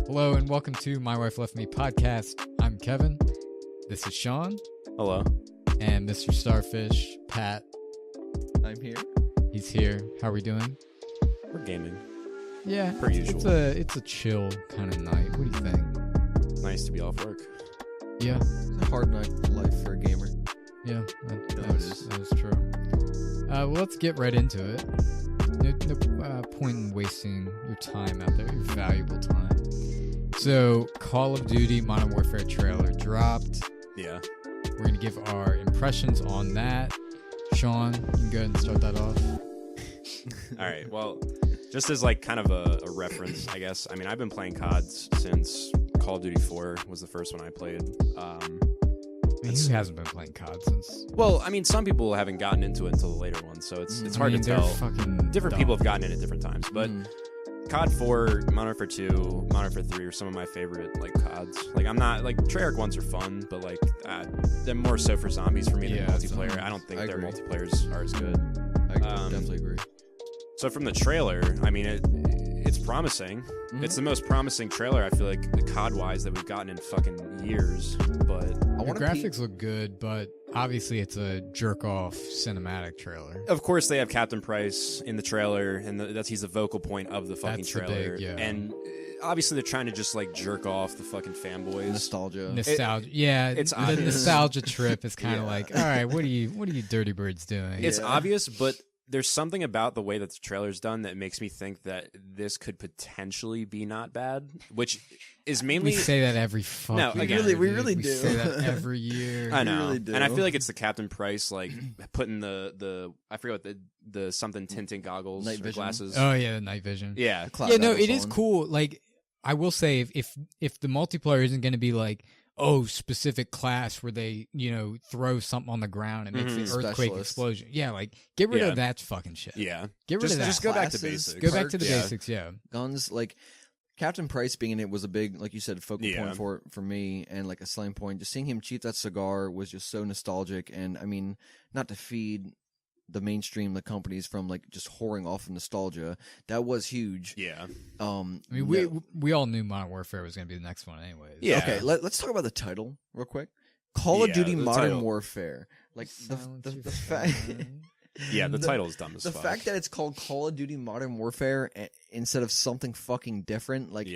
Hello and welcome to My Wife Left Me podcast. I'm Kevin. This is Sean. Hello. And MrStarfish, Pat. I'm here. He's here. How are we doing? We're gaming. Yeah, per usual. It's a chill kind of night. What do you think? Nice to be off work. Yeah. It's a hard night of life for a gamer. Yeah, it is. That is true. Well, let's get right into it. No point in wasting your time out there, your valuable time. So, Call of Duty Modern Warfare trailer dropped. Yeah. We're going to give our impressions on that. Sean, you can go ahead and start that off. All right. Well, just as like kind of a reference, I guess. I mean, I've been playing CODs since Call of Duty 4 was the first one I played. Who hasn't been playing COD since? Well, I mean, some people haven't gotten into it until the later ones, so it's hard to tell. Different people have gotten in at different times, but COD 4, Modern Warfare 2, Modern Warfare 3 are some of my favorite like CODs. Like, I'm not like Treyarch ones are fun, but like they're more so for zombies for me than multiplayer. I don't think their multiplayers are as good. I definitely agree. So from the trailer, I mean, it's promising. It's the most promising trailer, I feel like, COD-wise, that we've gotten in fucking years. But the graphics look good, but obviously it's a jerk-off cinematic trailer. Of course, they have Captain Price in the trailer, and he's the vocal point of the fucking trailer. And obviously they're trying to just like jerk off the fucking fanboys. Nostalgia. It's the nostalgia trip is kind of like, all right, what are you dirty birds doing? It's obvious, but there's something about the way that the trailer's done that makes me think that this could potentially be not bad, which is mainly... We say that every fucking year. We really do. We say that every year. I know. Really do. And I feel like it's the Captain Price, like, putting the I forget what the something tinting goggles night or glasses. Oh, yeah, the night vision. Yeah. Yeah, no, it is cool. Like, I will say, if the multiplayer isn't going to be like, specific class where they, throw something on the ground and makes an earthquake explosion. Yeah, like, get rid of that fucking shit. Yeah. Get rid of that. Just go back to basics. Go back to the basics, yeah. Guns, like, Captain Price being in it was a big, like you said, focal point for me, and like a selling point. Just seeing him cheat that cigar was just so nostalgic, and I mean, not to feed the mainstream, the companies from like just whoring off of nostalgia. That was huge. Yeah. I mean, we all knew Modern Warfare was going to be the next one anyways. Yeah. Okay, let's talk about the title real quick. Call of Duty Modern Warfare. Like the fact. Yeah, the title is dumb as fuck. The fact that it's called Call of Duty Modern Warfare instead of something fucking different, like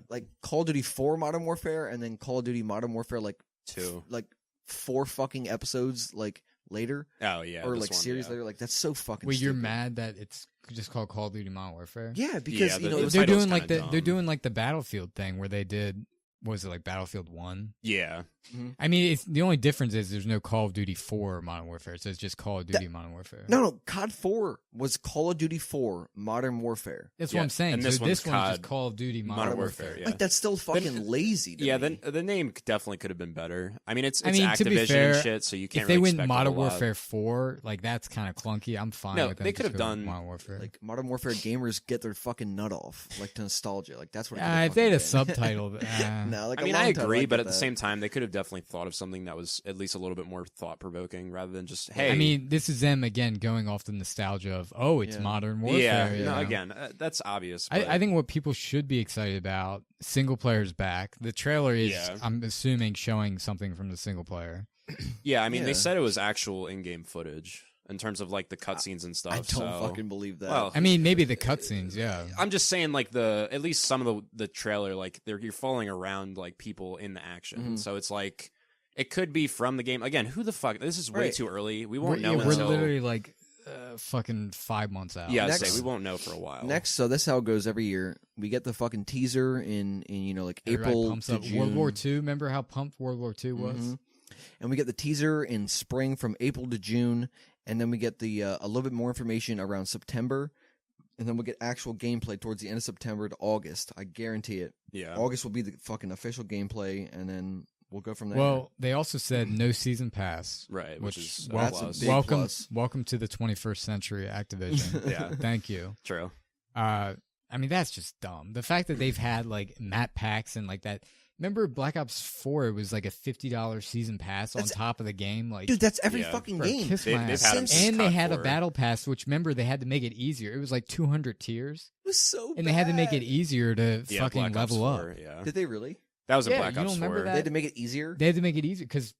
like Call of Duty 4 Modern Warfare and then Call of Duty Modern Warfare like 2, like 4 fucking episodes like later. Oh yeah, or like series later. Like that's so fucking. Wait, stupid. you're mad that it's just called Call of Duty Modern Warfare? Yeah, because they're doing like they're doing like the Battlefield thing where they did. Was it like Battlefield 1? Yeah. Mm-hmm. I mean, the only difference is there's no Call of Duty 4 Modern Warfare, so it's just Call of Duty Modern Warfare. No, COD 4 was Call of Duty 4 Modern Warfare. That's what I'm saying. And this one's COD, just Call of Duty Modern Warfare. Yeah. Like, that's still fucking lazy to me. Then the name definitely could have been better. I mean, it's to Activision be fair, and shit, so you can't if they really went Modern Warfare 4, like, that's kind of clunky. I'm fine with them. They could have done Modern Warfare. Like, Modern Warfare gamers get their fucking nut off, like, to nostalgia. Like, that's what if they had a subtitle. No, like, I mean, I agree, but at the same time, they could have definitely thought of something that was at least a little bit more thought-provoking rather than just, hey. I mean, this is them, again, going off the nostalgia of, it's Modern Warfare. Yeah, no, again, that's obvious. I think what people should be excited about, single player's back. The trailer is, I'm assuming, showing something from the single player. Yeah, I mean, they said it was actual in-game footage in terms of, like, the cutscenes and stuff. I don't fucking believe that. Well, I mean, maybe the cutscenes, yeah. I'm just saying, like, at least some of the trailer, like, you're following around, like, people in the action. Mm-hmm. So it's like, it could be from the game. Again, who the fuck? This is way too early. We won't know We're until... literally, like, fucking 5 months out. Yeah, we won't know for a while. Next, so this is how it goes every year. We get the fucking teaser in like April to June. World War II. Remember how pumped World War II was? Mm-hmm. And we get the teaser in spring from April to June, and then we get the a little bit more information around September, and then we'll get actual gameplay towards the end of September to August. I guarantee it. Yeah. August will be the fucking official gameplay, and then we'll go from there. Well, they also said no season pass. Right, which is that's a big welcome, plus. Welcome to the 21st century, Activision. Yeah. Thank you. True. I mean, that's just dumb. The fact that they've had, like, map packs and, like, that Remember Black Ops 4? It was like a $50 season pass on top of the game. Like, dude, that's every fucking game. Kiss my ass. And they had a battle pass, which remember they had to make it easier. It was like 200 tiers. It was so bad. And they had to make it easier to fucking level up. Yeah. Did they really? That was a Black Ops 4. You don't remember that? They had to make it easier? They had to make it easier because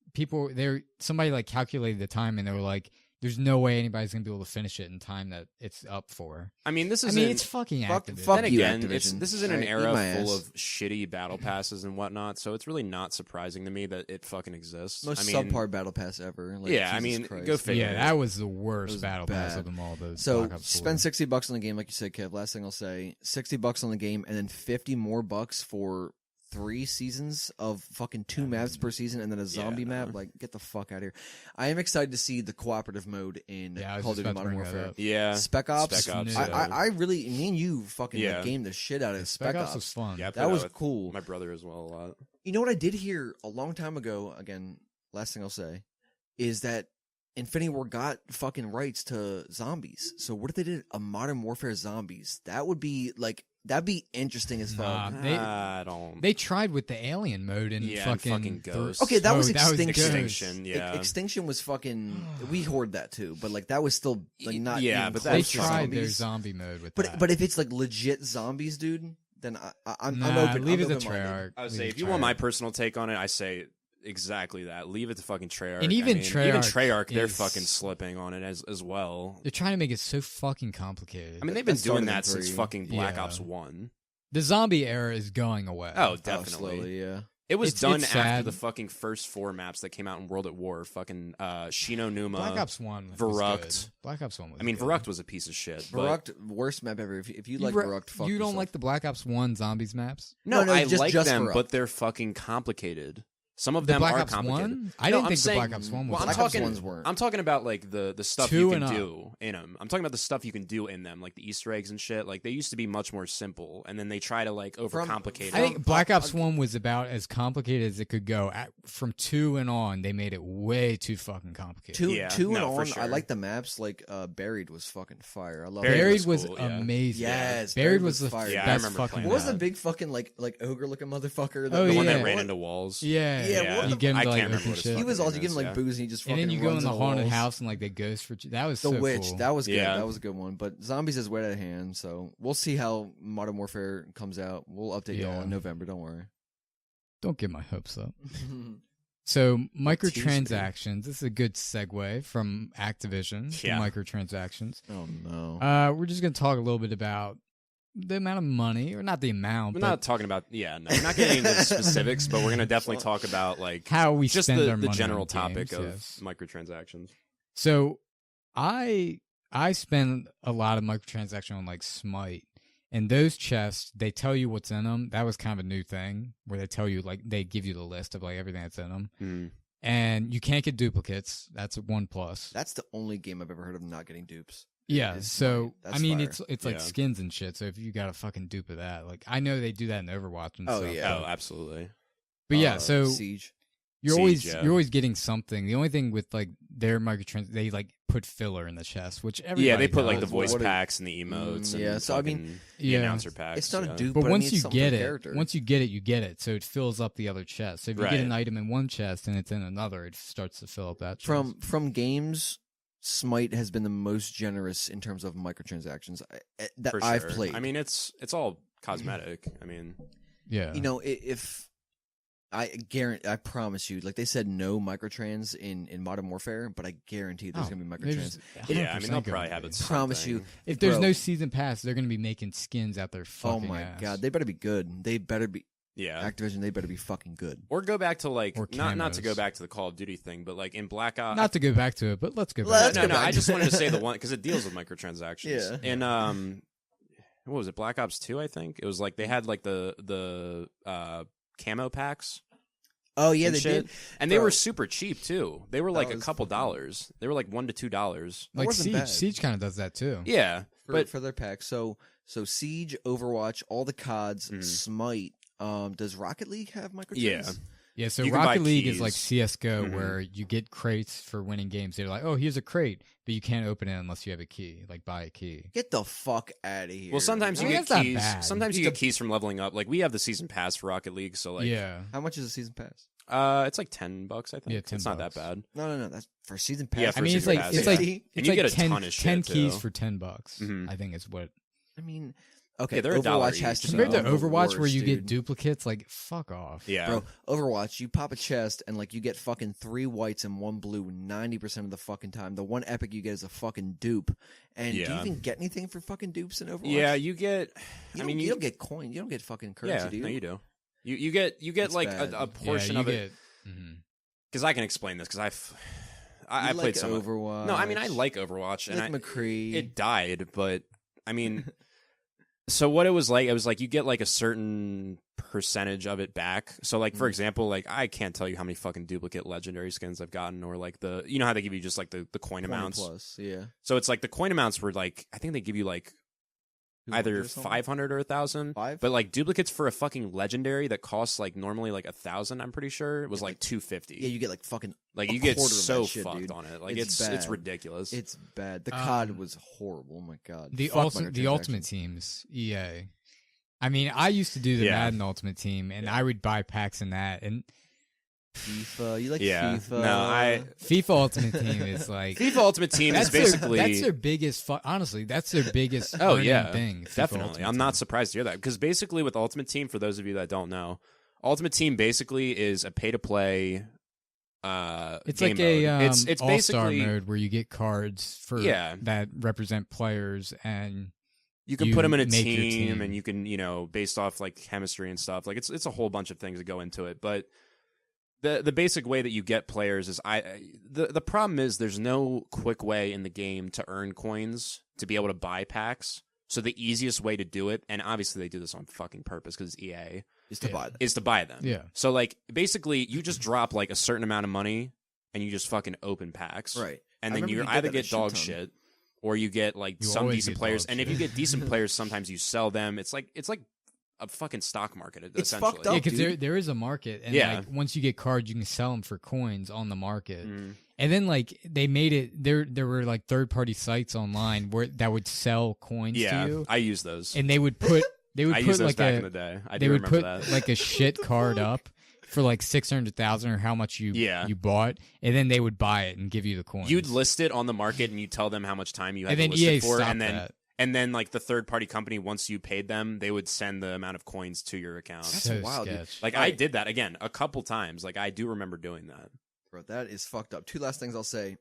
somebody like calculated the time and they were like, there's no way anybody's going to be able to finish it in time that it's up for. I mean, it's fucking Activision. Fuck you, Activision. This is in an era full of shitty battle passes and whatnot, so it's really not surprising to me that it fucking exists. Most subpar battle pass ever. Like, yeah, I mean, go figure. Yeah, that was the worst battle pass of them all. So spend $60 on the game, like you said, Kev. Last thing I'll say, $60 on the game, and then $50 more for 3 seasons of fucking 2 maps per season and then a zombie map. Like, get the fuck out of here. I am excited to see the cooperative mode in Call of Duty Modern Warfare. Yeah. Spec Ops. I really, me and you fucking gamed the shit out of Spec Ops. Was fun. Yeah, that was cool. My brother as well a lot. You know what I did hear a long time ago, again, last thing I'll say, is that Infinity Ward got fucking rights to zombies. So what if they did a Modern Warfare zombies? That would be like, that'd be interesting as fuck. They tried with the alien mode and fucking Ghost. Okay, that was Extinction. Yeah, Extinction was fucking. We hoard that too, but like that was still like not. Yeah, but they tried their zombie mode with that. But if it's like legit zombies, dude, then I'm open. Leave it to Treyarch. I would say if you want my personal take on it, I say exactly that. Leave it to fucking Treyarch. And even Treyarch, they're fucking slipping on it as well. They're trying to make it so fucking complicated. I mean, they've been doing that since fucking Black Ops 1. The zombie era is going away. Oh, definitely. Slowly, yeah. It was done after the fucking first 4 maps that came out in World at War. Fucking Shino Numa. Black Ops 1 Verrucht. Black Ops 1 was I mean, good. Verrucht was a piece of shit. Verrucht, worst map ever. If you like Verrucht, fuck you don't yourself. like the Black Ops 1 zombies maps? No, I like them, Verrucht. But they're fucking complicated. Some of them are complicated. 1? I didn't think the Black Ops 1 was. I'm talking about like the stuff you can do in them. I'm talking about the stuff you can do in them, like the Easter eggs and shit. Like they used to be much more simple, and then they try to like overcomplicate it. I think Black Ops 1 was about as complicated as it could go. From 2 and on, they made it way too fucking complicated. 2 and on, sure. I like the maps. Like Buried was fucking fire. I love Buried was amazing. Yes, Buried was the fire. best fucking. What was the big fucking like ogre looking motherfucker? The one that ran into walls. Yeah. You get him to like open shit. He was also you give him like booze and he just fucking. And then you go in the haunted house and like they ghost for that was the so witch. Cool. That was good. That was a good one. But zombies is way out of hand. So we'll see how Modern Warfare comes out. We'll update y'all in November. Don't worry. Don't get my hopes up. So microtransactions. This is a good segue from Activision to microtransactions. Oh no. We're just gonna talk a little bit about the amount of money, or not the amount. We're not talking about. We're not getting into the specifics, but we're gonna definitely talk about like how we just spend our the money general on topic games, of microtransactions. So, I spend a lot of microtransaction on like Smite, and those chests they tell you what's in them. That was kind of a new thing where they tell you like they give you the list of like everything that's in them, and you can't get duplicates. That's a 1+. That's the only game I've ever heard of not getting dupes. Yeah, so I mean, fire. it's like skins and shit. So if you got a fucking dupe of that, like I know they do that in Overwatch and stuff. Oh, absolutely. But so Siege. You're always getting something. The only thing with like their microtrans, they like put filler in the chest, which everybody they put does. like the voice packs and the emotes. And so I mean, the announcer packs. It's not a dupe, but once you get it, character. once you get it. So it fills up the other chest. So if you get an item in one chest and it's in another, it starts to fill up that chest. From games. Smite has been the most generous in terms of microtransactions that I've played. I mean, it's all cosmetic. I mean, you know, if I promise you, like they said, no microtrans in Modern Warfare, but I guarantee there's gonna be microtrans. I mean, they'll probably have it. Promise you, if there's no season pass, they're gonna be making skins out their fucking. Oh my ass. god, they better be good. They better be. Yeah, Activision, they better be fucking good. Or go back to like not to go back to the Call of Duty thing, but like in Black Ops. Not to go back to it, but let's go back. No, I just wanted to say the one because it deals with microtransactions. Yeah. And what was it? Black Ops 2, I think it was like they had like the camo packs. Oh yeah, they did, and they were super cheap too. They were like a couple dollars. They were like $1 to $2. Like Siege kind of does that too. Yeah, but for their packs. So Siege, Overwatch, all the CODs, Smite. Does Rocket League have microtrans? Yeah, so Rocket League is like CSGO where you get crates for winning games. They're like, oh, here's a crate, but you can't open it unless you have a key, like buy a key. Get the fuck out of here. Well, sometimes you get keys. Sometimes you get keys from leveling up. Like we have the season pass for Rocket League, so like How much is a season pass? It's like $10, I think. Yeah, $10. It's not that bad. No. That's for season pass. Yeah, I mean, it's like and you get a ton of shit 10 keys too. for $10. I think is what. I mean, okay, they're Overwatch has to be compared to Overwatch worst, where you dude. get duplicates. Like, fuck off. Yeah, bro. Overwatch, you pop a chest and like you get fucking 3 whites and 1 blue 90% of the fucking time. The one epic you get is a fucking dupe. And do you even get anything for fucking dupes in Overwatch? Yeah, you get. You don't get coins. You don't get fucking currency. Do you? No, you do. You get like a portion of it. Because I can explain this because I played some Overwatch. No, I mean I like Overwatch and McCree. It died, but I mean, so what it was like you get like a certain percentage of it back. So like for example, like I can't tell you how many fucking duplicate legendary skins I've gotten, or like how they give you just like the coin amounts. Plus, yeah. So it's like the coin amounts were like I think they give you like either 500 or 1,000, but like duplicates for a fucking legendary that costs like normally like 1,000. I'm pretty sure it was like 250. Yeah, you get like fucking like you get so shit, fucked dude. on it. Like it's ridiculous. It's bad. The COD was horrible. Oh my god. The Ultimate Teams, EA. I mean, I used to do the Madden Ultimate Team, and I would buy packs in that and. FIFA, you like FIFA? No, FIFA Ultimate Team is like FIFA Ultimate Team is basically that's their biggest. Honestly, that's their biggest. Oh yeah, thing. Definitely. I'm not surprised to hear that because basically with Ultimate Team, for those of you that don't know, Ultimate Team basically is a pay to play. It's game like a it's all-star basically mode where you get cards for that represent players and. You can put them in a team, and you can based off like chemistry and stuff. Like it's a whole bunch of things that go into it, but. The basic way that you get players is the problem is there's no quick way in the game to earn coins to be able to buy packs. So the easiest way to do it, and obviously they do this on fucking purpose because it's EA, is to buy them. Is to buy them. Yeah. So like basically you just drop like a certain amount of money and you just fucking open packs. Right. And then you either get dog shit or you get like some decent players. And if you get decent players, sometimes you sell them. It's like a fucking stock market, essentially. Fucked up, yeah, because there is a market, and like once you get cards, you can sell them for coins on the market. And then like they made it there were like third-party sites online that would sell coins to you. I use those, and they would put I used those like back in the day. They would put like a shit card up for like 600,000 or how much you bought, and then they would buy it and give you the coins. You'd list it on the market, and you tell them how much time you had to list it for, and then like the third party company, once you paid them, they would send the amount of coins to your account. That's so wild. Dude. Like I did that again a couple times. Like I do remember doing that. Bro, that is fucked up. 2 last things I'll say.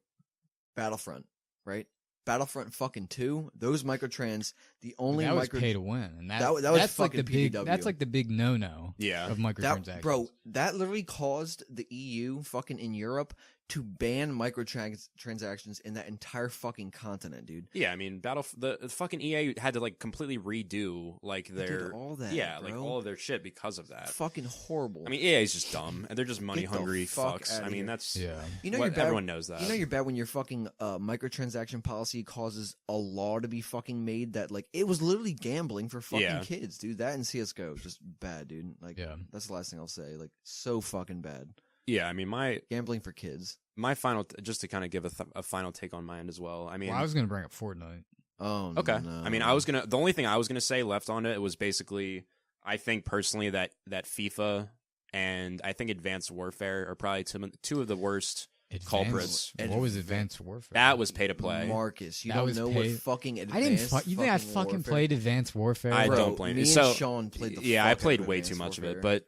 Battlefront, right? Battlefront fucking 2, those microtrans, the only that was pay to win, and that was that's fucking like the big. That's like the big no-no. Yeah. Of microtransactions. Bro, that literally caused the EU, fucking in Europe, to ban microtransactions in that entire fucking continent, dude. Yeah, I mean, the fucking EA had to like completely redo like their all that, like all of their shit because of that. It's fucking horrible. I mean, EA is just dumb, and they're just money hungry fucks. I mean, that's you know you're bad, everyone knows that. You know you're bad when your fucking microtransaction policy causes a law to be fucking made that like it was literally gambling for fucking kids, dude. That and CS:GO just bad, dude. Like that's the last thing I'll say. Like so fucking bad. Yeah, I mean, gambling for kids. My final, just to kind of give a final take on my end as well. I mean, I was gonna bring up Fortnite. Oh, okay. No. I mean, the only thing I was gonna say left on it was basically, I think personally that FIFA and I think Advanced Warfare are probably two of the worst culprits. What was Advanced Warfare? That was pay to play. Marcus, you don't know what fucking Advanced. You think I fucking played Advanced Warfare? I don't blame you. So Sean played the I played way too much of it, but.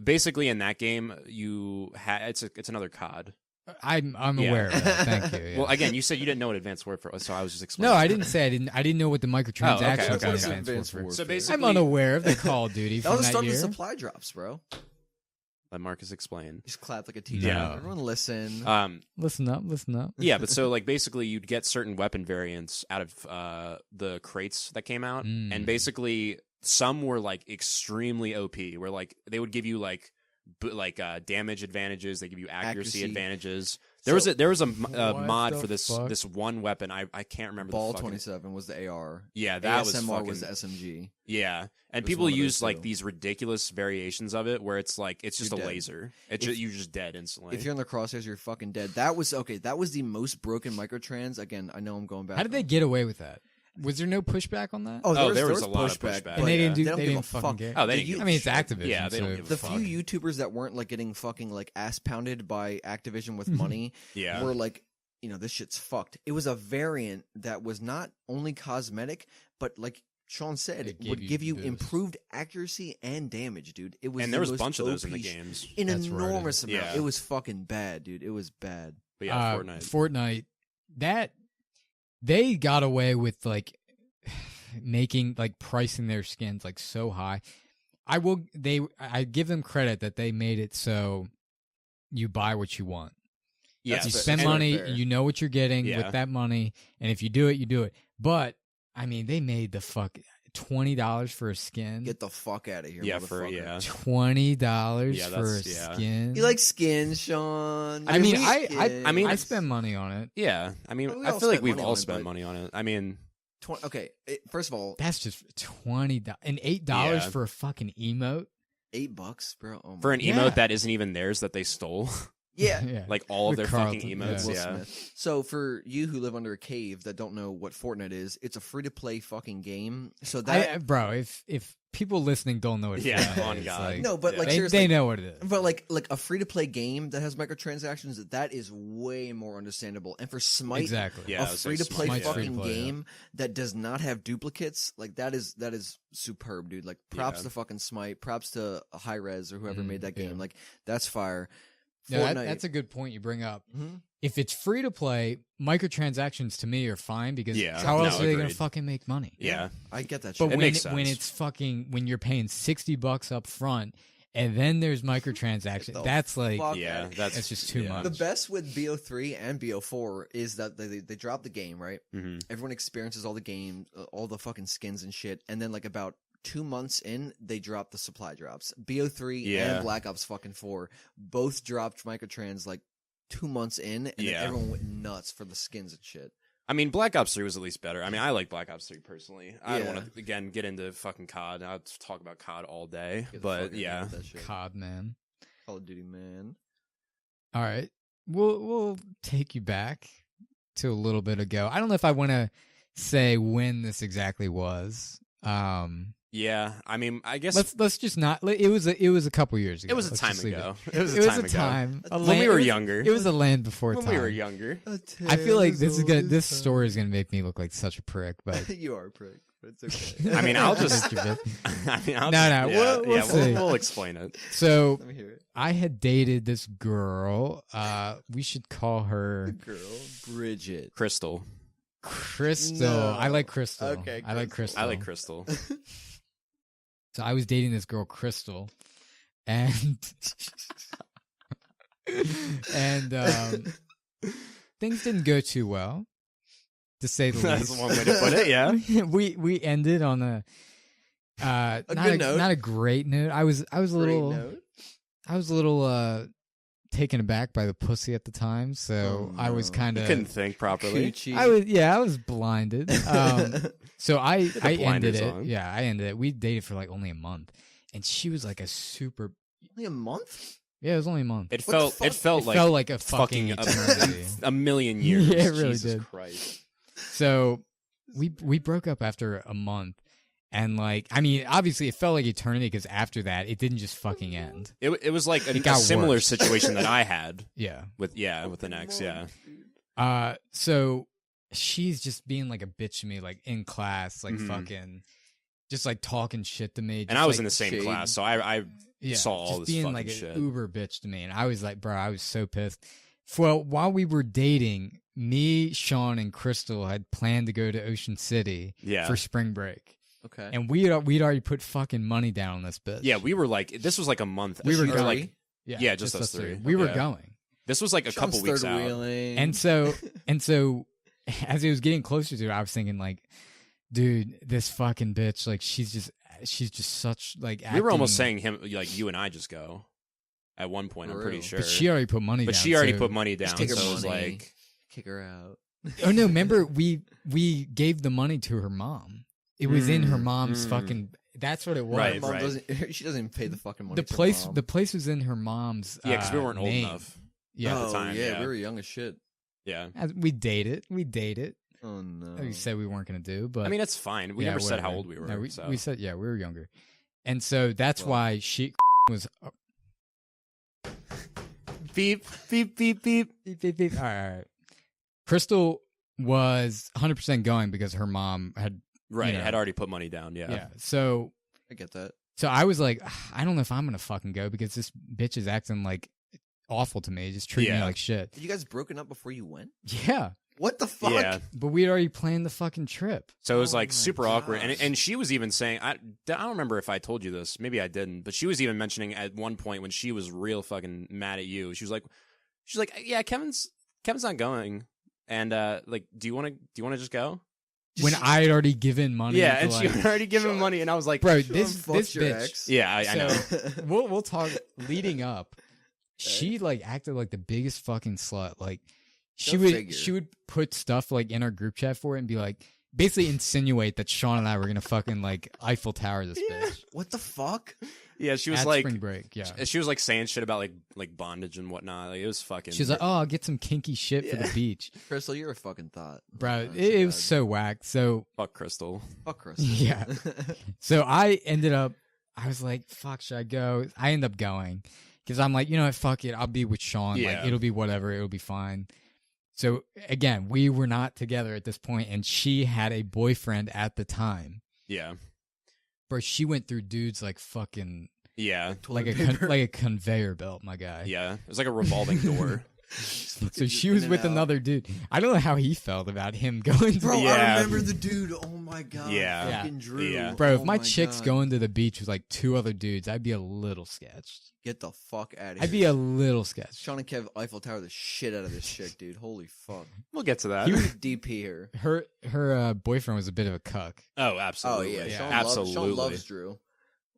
Basically, in that game, it's another COD. I'm aware of that. Thank you. Yeah. Well, again, you said you didn't know what Advanced Warfare was, so I was just explaining. No, I didn't say I didn't know what the microtransactions in Advanced Warfare. So basically, I'm unaware of the Call of Duty from that was that starting year. with supply drops, bro. Let Marcus explain. Just clapped like a teacher. Yeah. Everyone listen. Listen up. Yeah, but so like basically you'd get certain weapon variants out of the crates that came out, and basically some were like extremely OP, where like they would give you like damage advantages, they give you accuracy advantages. There was a mod for this one weapon. I can't remember. Ball 27 was the AR. Yeah, that ASMR was the SMG. Yeah, and people use like these ridiculous variations of it where it's like it's just a laser. You're just dead instantly. If you're in the crosshairs, you're fucking dead. That was the most broken microtrans. Again, I know I'm going back. How did they get away with that? Was there no pushback on that? Oh, there was a lot of pushback. And they didn't fucking care. Oh, I mean, it's Activision. Yeah, they don't give a fuck. The few YouTubers that weren't like getting fucking like ass pounded by Activision with money were like, this shit's fucked. It was a variant that was not only cosmetic, but like Sean said, it would give you improved accuracy and damage, dude. It was, and there was a bunch of those in the games. An enormous amount. Yeah. It was fucking bad, dude. It was bad. But yeah, Fortnite, that they got away with like making like pricing their skins like so high. I give them credit that they made it so you buy what you want. Yeah, you spend money, you know what you're getting with that money, and if you do it, you do it. But I mean, they made the fuck $20 for a skin. Get the fuck out of here, $20 for a skin. You like skins, Sean? I mean, I spend money on it. Yeah, I mean, I feel like we've all spent money on it. I mean, first of all, that's just $20 and $8 for a fucking emote. $8, bro. Oh for an emote that isn't even theirs that they stole. Yeah. Like all of their fucking emotes. Yeah. So for you who live under a cave that don't know what Fortnite is, it's a free-to-play fucking game. So that bro, if people listening don't know what it is, on God. Like, no, but like seriously, they know what it is. But like a free-to-play game that has microtransactions, that is way more understandable. And for Smite, a free-to-play fucking game that does not have duplicates, like that is superb, dude. Like props to fucking Smite, props to Hi-Rez or whoever made that game. Like that's fire. Yeah, that's a good point you bring up. If it's free to play, microtransactions to me are fine because how else are they going to fucking make money? Yeah, I get that shit. But when it's fucking when you're paying $60 up front and then there's microtransactions, that's like that's just too much. The best with BO3 and BO4 is that they drop the game, right? Everyone experiences all the game, all the fucking skins and shit, and then like about 2 months in, they dropped the supply drops. BO3 and Black Ops fucking 4 both dropped microtrans like 2 months in, and then everyone went nuts for the skins and shit. I mean, Black Ops 3 was at least better. I mean, I like Black Ops 3 personally. I don't want to, again, get into fucking COD. I'll talk about COD all day. But yeah. COD, man. Call of Duty, man. All right. We'll take you back to a little bit ago. I don't know if I want to say when this exactly was. Yeah, I mean, I guess let's just not. It was a couple years ago. It was a time ago. It was a time when we were younger. It was a land before time. When we were younger. I feel like this story is gonna make me look like such a prick, but you are a prick. But it's okay. I mean, I'll just. We'll see. We'll explain it. So let me hear it. I had dated this girl. We should call her Bridget. Crystal. No. I like Crystal. Okay, I like Crystal. I like Crystal. So I was dating this girl, Crystal, and things didn't go too well, to say the least. That's one way to put it. Yeah, we ended on a good note. Not a great note. I was a little taken aback by the pussy at the time, so I was kind of couldn't think properly. I was blinded. So I ended it. Yeah, I ended it. We dated for like only a month, and she was like only a month. Yeah, it was only a month. It felt like a fucking eternity. a million years. Yeah, it really Jesus did. Christ. So we broke up after a month. And like, I mean, obviously it felt like eternity because after that, it didn't just fucking end. It was like a similar situation that I had. With an ex. Yeah. So she's just being like a bitch to me, like in class, like fucking, just like talking shit to me. And I was in the same class, so I saw all this being fucking like shit. An uber bitch to me, and I was like, bro, I was so pissed. Well, while we were dating, me, Sean, and Crystal had planned to go to Ocean City for spring break. Okay. And we'd already put fucking money down on this bitch. Yeah, we were like, this was like a month. We were like, just us three. We were going. This was like a couple weeks out. And so, as it was getting closer to it, I was thinking like, dude, this fucking bitch, like she's just such like. We were almost saying him like you and I just go. at one point. I'm pretty sure. But she already put money down. But she already put money down. So it was like, kick her out. Oh no! Remember, we gave the money to her mom. It was in her mom's fucking. That's what it was. Right, mom she doesn't even pay the fucking money. The place was in her mom's. Yeah, because we weren't old name. enough. Yeah, at the time. Yeah, we were young as shit. Yeah, we dated. Oh no! We said we weren't gonna do, but I mean, it's fine. We never said how old we were. No, so. we said we were younger, and so that's why she was. Beep beep beep beep beep beep beep. All right. Crystal was 100% going because her mom had had already put money down. Yeah. So I get that. So I was like, I don't know if I'm gonna fucking go because this bitch is acting like awful to me, just treating me like shit. Did you guys broken up before you went? Yeah. What the fuck? Yeah. But we had already planned the fucking trip. So it was like super awkward. And she was even saying, I don't remember if I told you this. Maybe I didn't. But she was even mentioning at one point when she was real fucking mad at you. She was like, yeah, Kevin's not going. And like, do you want to just go? When I had already given money. Yeah, and she had already given money. And I was like, bro, this bitch. Ex. Yeah, I know. We'll talk leading up. She like acted like the biggest fucking slut. Like, she would put stuff like in our group chat for it and be like, basically insinuate that Sean and I were gonna fucking like Eiffel Tower this bitch. What the fuck? Yeah, she was at like spring break. Yeah, she was like saying shit about like bondage and whatnot. Like, it was fucking. She's like, oh, I'll get some kinky shit for the beach. Crystal, you're a fucking thought, bro. It was so whack. So fuck Crystal. Fuck Crystal. Yeah. So I was like, fuck, should I go? I end up going because I'm like, you know what, fuck it, I'll be with Sean. Yeah. Like, it'll be whatever, it'll be fine. So again, we were not together at this point, and she had a boyfriend at the time. Yeah. Bro, she went through dudes like fucking like a conveyor belt, my guy. Yeah, it was like a revolving door. So she was with another dude. I don't know how he felt about him going. Bro, I remember the dude. Oh my god. Yeah. Fucking Drew. Yeah. Bro, if my chick's going to the beach with like two other dudes, I'd be a little sketched. Get the fuck out of here. I'd be a little sketched. Sean and Kev Eiffel Tower the shit out of this chick, dude. Holy fuck. We'll get to that. He was DP her. Her boyfriend was a bit of a cuck. Oh, absolutely. Oh yeah, Sean absolutely. Sean loves Drew.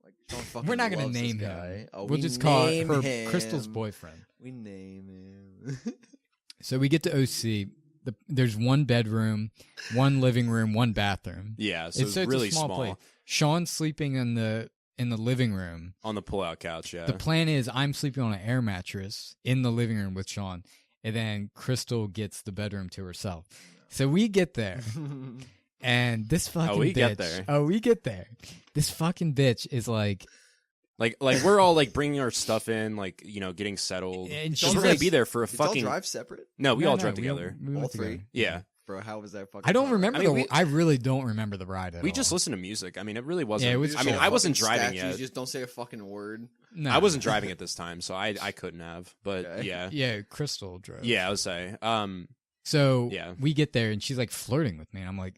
Like, Sean fucking We're not gonna loves name this him. guy. Oh, we'll just call her him. Crystal's boyfriend. We name him. So we get to OC. There's one bedroom, one living room, one bathroom. Yeah, so it's really small. Place. Sean's sleeping in the living room on the pull-out couch. Yeah. The plan is I'm sleeping on an air mattress in the living room with Sean, and then Crystal gets the bedroom to herself. So we get there, and this fucking we bitch. Get there. This fucking bitch is like we're all like bringing our stuff in, like, you know, getting settled. And she's gonna be there for a fucking. All drive separate? No, we all drive together. We all three. Together. Yeah. Bro, how was that fucking? I don't remember I really don't remember the ride at all. We just listened to music. I mean, it really wasn't. Yeah, it was I mean, I wasn't driving statues, yet. Just don't say a fucking word. No. I wasn't driving at this time, so I couldn't have. But Okay. yeah. Yeah, Crystal drove. Yeah, I would say. So yeah. We get there and she's like flirting with me, and I'm like,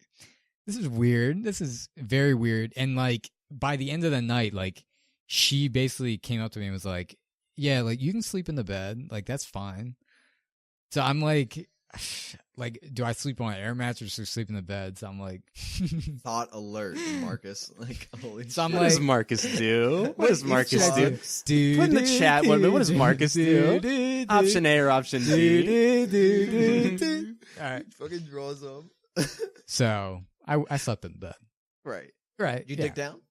this is weird. This is very weird. And like by the end of the night, like she basically came up to me and was like, yeah, like you can sleep in the bed, like that's fine. So I'm like, do I sleep on an air mattress or sleep in the bed? So I'm like, thought alert, Marcus. Like, holy so I'm what does Marcus do? What does Marcus do? Put in the chat, what does Marcus do? Option A or option B? All right, fucking draws up. So I slept in the bed. Right. Right. You dig down?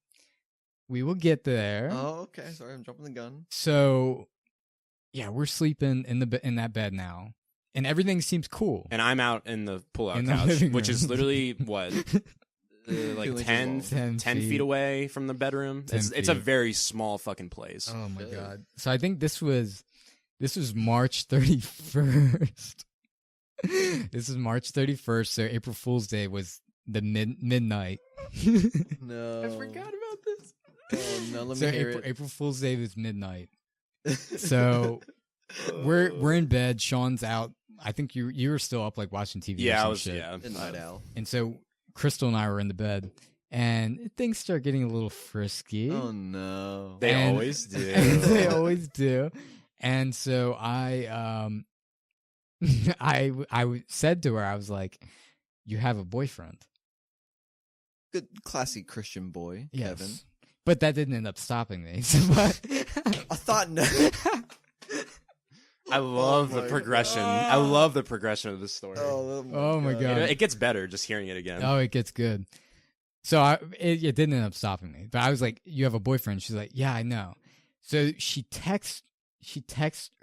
We will get there. Oh, okay. Sorry, I'm jumping the gun. So, yeah, we're sleeping in that bed now, and everything seems cool. And I'm out in the pull-out couch, which is literally what, like 10 feet away from the bedroom. It's a very small fucking place. Oh my god! So I think this was March 31st. This is March 31st. So April Fool's Day was the midnight. No, I forgot about this. Oh no, let me hear it. April Fool's Day was midnight. So we're in bed. Sean's out. I think you were still up, like watching TV. Yeah, or some I was. shit. Yeah, night owl. And so Crystal and I were in the bed, and things start getting a little frisky. Oh no, they always do. They always do. And so I said to her, I was like, "You have a boyfriend." Good, classy Christian boy, yes. Kevin. But that didn't end up stopping me. So, I thought no. I love the progression. I love the progression of this story. Oh my god. It gets better just hearing it again. Oh, it gets good. So it didn't end up stopping me. But I was like, "You have a boyfriend?" She's like, "Yeah, I know." So she texts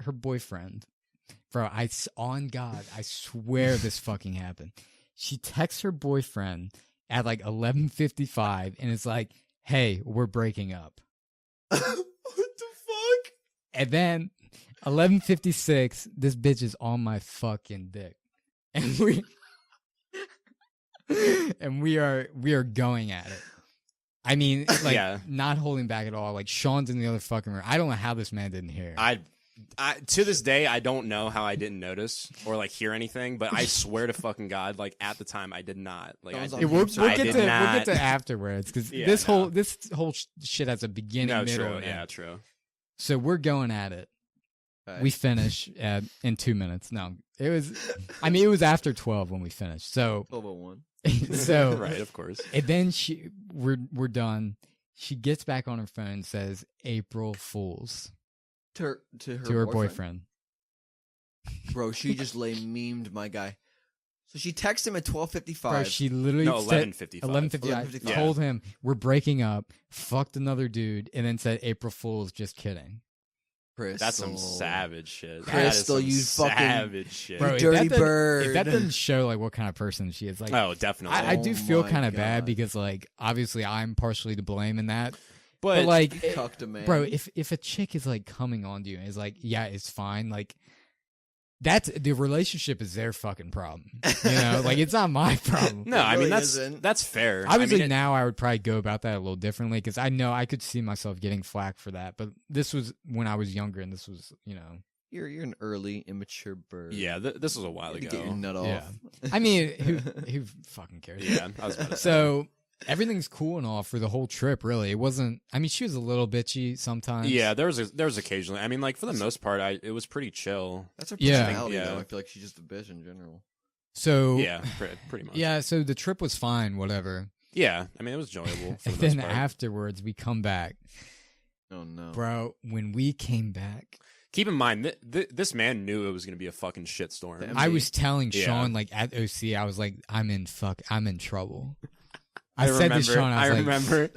her boyfriend. Bro, on God, I swear this fucking happened. She texts her boyfriend at like 11:55 and it's like, "Hey, we're breaking up." What the fuck? And then 11:56, this bitch is on my fucking dick. And we are going at it. I mean, like not holding back at all. Like Sean's in the other fucking room. I don't know how this man didn't hear. I to this day I don't know how I didn't notice or like hear anything, but I swear to fucking God, like at the time I did not. Like we'll get to afterwards because this whole shit has a beginning, middle, true. and end. True. So we're going at it. Okay. We finish in 2 minutes. No, it was after 12 when we finished. So 12:01. So right, of course. And then we're done. She gets back on her phone and says, "April Fools." To her boyfriend. Bro, she just memed my guy. So she texted him at 12:55. Bro, she literally 11:55. 11:55. Told him we're breaking up, fucked another dude, and then said April Fools, just kidding. Crystal. That's some savage shit. Crystal, you fucking savage shit. Bro, dirty bird. If that doesn't show like what kind of person she is, like, oh, definitely. I do feel kind of bad because like obviously I'm partially to blame in that. But like, cucked a man. Bro, if a chick is like coming on to you and is like, yeah, it's fine, like that's the relationship is their fucking problem. You know, like it's not my problem. No, I mean that's fair. Obviously, now I would probably go about that a little differently because I know I could see myself getting flack for that. But this was when I was younger, and this was, you know, you're an early immature bird. Yeah, this was a while ago. Get your nut off. Yeah. I mean, who fucking cares? Yeah, I was about to say. So everything's cool and all for the whole trip. Really, it wasn't. I mean, she was a little bitchy sometimes. Yeah, there was occasionally. I mean, like for the most part, it was pretty chill. That's her personality, though. I feel like she's just a bitch in general. So yeah, pretty much. Yeah, so the trip was fine. Whatever. Yeah, I mean, it was enjoyable. For and the most then part. afterwards, we come back. Oh no, bro! When we came back. Keep in mind, this man knew it was going to be a fucking shitstorm. I was telling Sean, like, at OC, I was like, I'm in trouble. I said to Sean, I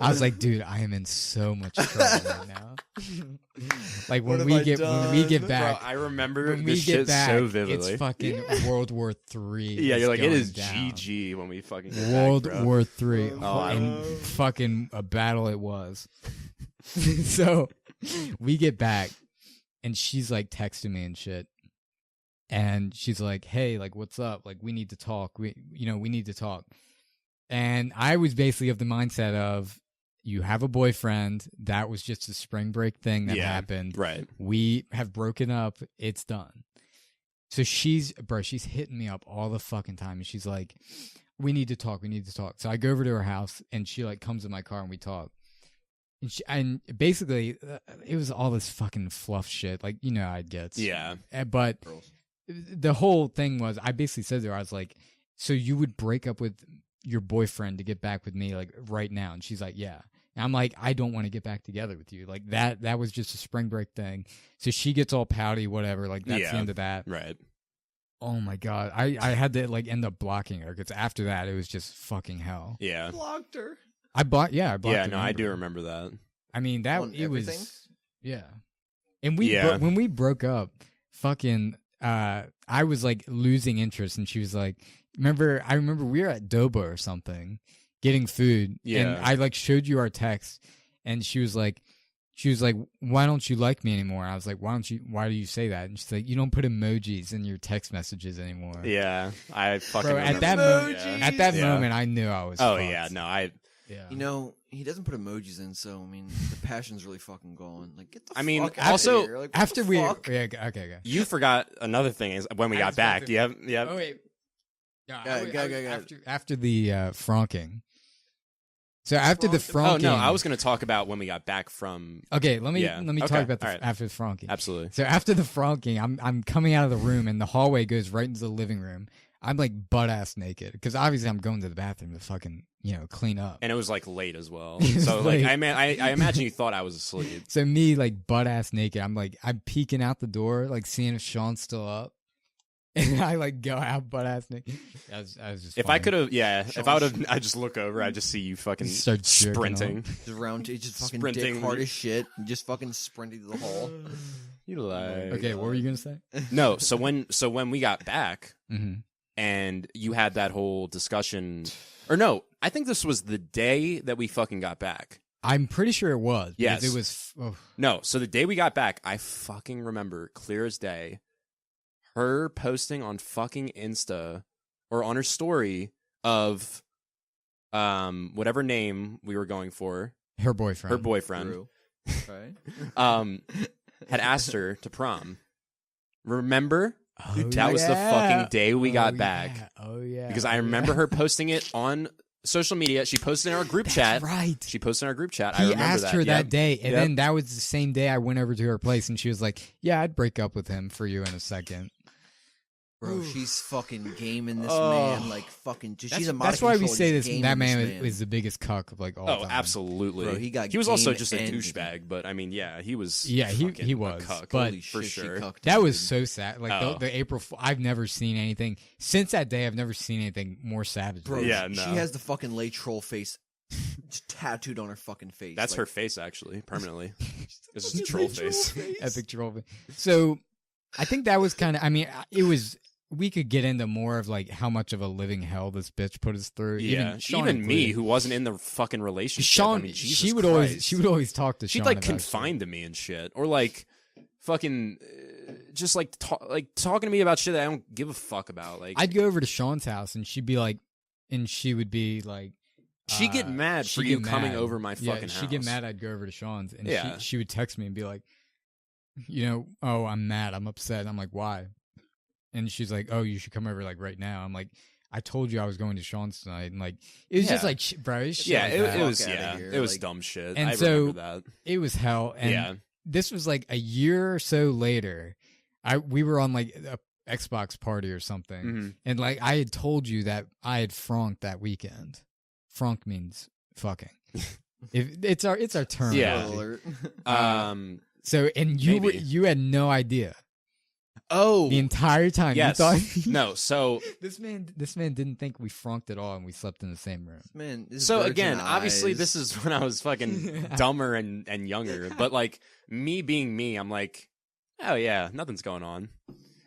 was like, dude, I am in so much trouble right now. Like, when we get back. Bro, I remember this shit so vividly. It's fucking World War III. Yeah, you're like, it is down. GG when we fucking get World back, bro. War III. And fucking a battle it was. So, we get back. And she's like texting me and shit. And she's like, "Hey, like, what's up? Like, we need to talk. We need to talk." And I was basically of the mindset of, you have a boyfriend. That was just a spring break thing that happened. Right. We have broken up. It's done. So she's hitting me up all the fucking time. And she's like, we need to talk. We need to talk. So I go over to her house and she like comes in my car and we talk. And basically, it was all this fucking fluff shit, like, you know how it gets. Yeah. But the whole thing was, I basically said to her, I was like, so you would break up with your boyfriend to get back with me, like, right now? And she's like, yeah. And I'm like, I don't want to get back together with you. Like, that was just a spring break thing. So she gets all pouty, whatever. Like, that's the end of that. Right. Oh, my God. I had to, like, end up blocking her, because after that, it was just fucking hell. Yeah. Blocked her. I blocked Yeah, her. no, I do remember that. I mean, it was, yeah. And when we broke up, fucking, I was like losing interest, and she was like, I remember we were at Doba or something, getting food, and I like showed you our text, and she was like, why don't you like me anymore? And I was like, why do you say that? And she's like, you don't put emojis in your text messages anymore. Yeah, I fucking Bro, remember at that moment, I knew I was fucked. Yeah, no, Yeah. You know, he doesn't put emojis in, so I mean, the passion's really fucking gone. Like, get the fuck out also, of here. Like, after we, okay. You forgot another thing is when we got back. Do you have? Oh wait, go. After the franking. So after the franking. Oh no, I was going to talk about when we got back from. Okay, let me talk about after the franking. Absolutely. So after the franking, I'm coming out of the room, and the hallway goes right into the living room. I'm like butt ass naked because obviously I'm going to the bathroom to fucking clean up. And it was like late as well. So like I imagine you thought I was asleep. So me like butt ass naked. I'm peeking out the door like seeing if Sean's still up. And I like go out butt ass naked. I was just if funny. I could have, if I would have, I just look over, I just see you fucking start sprinting, just fucking sprinting, dick hard as shit, just fucking sprinting to the hall. You lie. Okay, what were you gonna say? No, so when we got back, and you had that whole discussion, or no, I think this was the day that we fucking got back. I'm pretty sure it was. Yes, it was. No, so the day we got back, I fucking remember clear as day. Her posting on fucking Insta or on her story of whatever name we were going for. Her boyfriend. Drew. Right. Had asked her to prom. Remember? Oh, that was the fucking day we got back. Oh yeah. Because I remember her posting it on social media. She posted in our group chat. Right. She posted in our group chat. He I remember asked that. her that day, and then that was the same day I went over to her place, and she was like, "Yeah, I'd break up with him for you in a second." Bro, she's fucking gaming this man like fucking. She's a That's why we say that man is the biggest cuck of like all time. Oh, absolutely. Bro, he was also just a douchebag, but I mean, yeah, he was. Yeah, he was. A cuck, but for sure. That was so sad. Like the April. I've never seen anything since that day. I've never seen anything more savage. Bro, yeah, no. She has the fucking lay troll face just tattooed on her fucking face. That's her face, actually, permanently. This is a troll face. Epic troll face. So, I think that was kind of. I mean, it was. We could get into more of like how much of a living hell this bitch put us through. Yeah, even me who wasn't in the fucking relationship. Sean, I mean, she would always talk to Sean. She'd like confide to me and shit, or like fucking just like talking to me about shit that I don't give a fuck about. Like I'd go over to Sean's house and she would be like, she'd get mad for you coming over my fucking house. She'd get mad. I'd go over to Sean's and she would text me and be like, oh, I'm mad, I'm upset. I'm like, why? And she's like, "Oh, you should come over like right now." I'm like, "I told you I was going to Sean's tonight," and like it was just like, bro, it was shit it was dumb shit. And I so remember that. It was hell. And this was like a year or so later. We were on like a Xbox party or something, and like I had told you that I had frunked that weekend. Frunk means fucking. It's our term. Yeah. So you had no idea. Oh, the entire time. Yes. You thought no. So this man didn't think we frunked at all, and we slept in the same room. Man, so again, obviously, this is when I was fucking dumber and younger. But like me being me, I'm like, oh yeah, nothing's going on,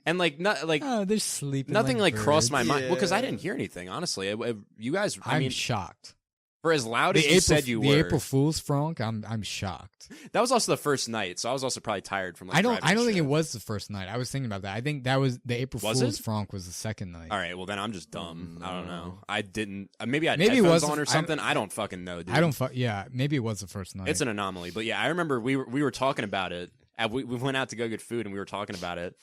and like not like they're sleeping. Nothing like birds. Crossed my mind. Well, because I didn't hear anything. Honestly, you guys. I mean, shocked. For as loud as you said you were. The April Fool's frunk, I'm shocked. That was also the first night, so I was also probably tired from like I don't think it was the first night. I was thinking about that. I think that was the April Fool's frunk was the second night. All right, well then I'm just dumb. I don't know. I didn't maybe I had headphones on or something. I don't fucking know, dude. Yeah, maybe it was the first night. It's an anomaly. But yeah, I remember we were talking about it. We went out to go get food and we were talking about it.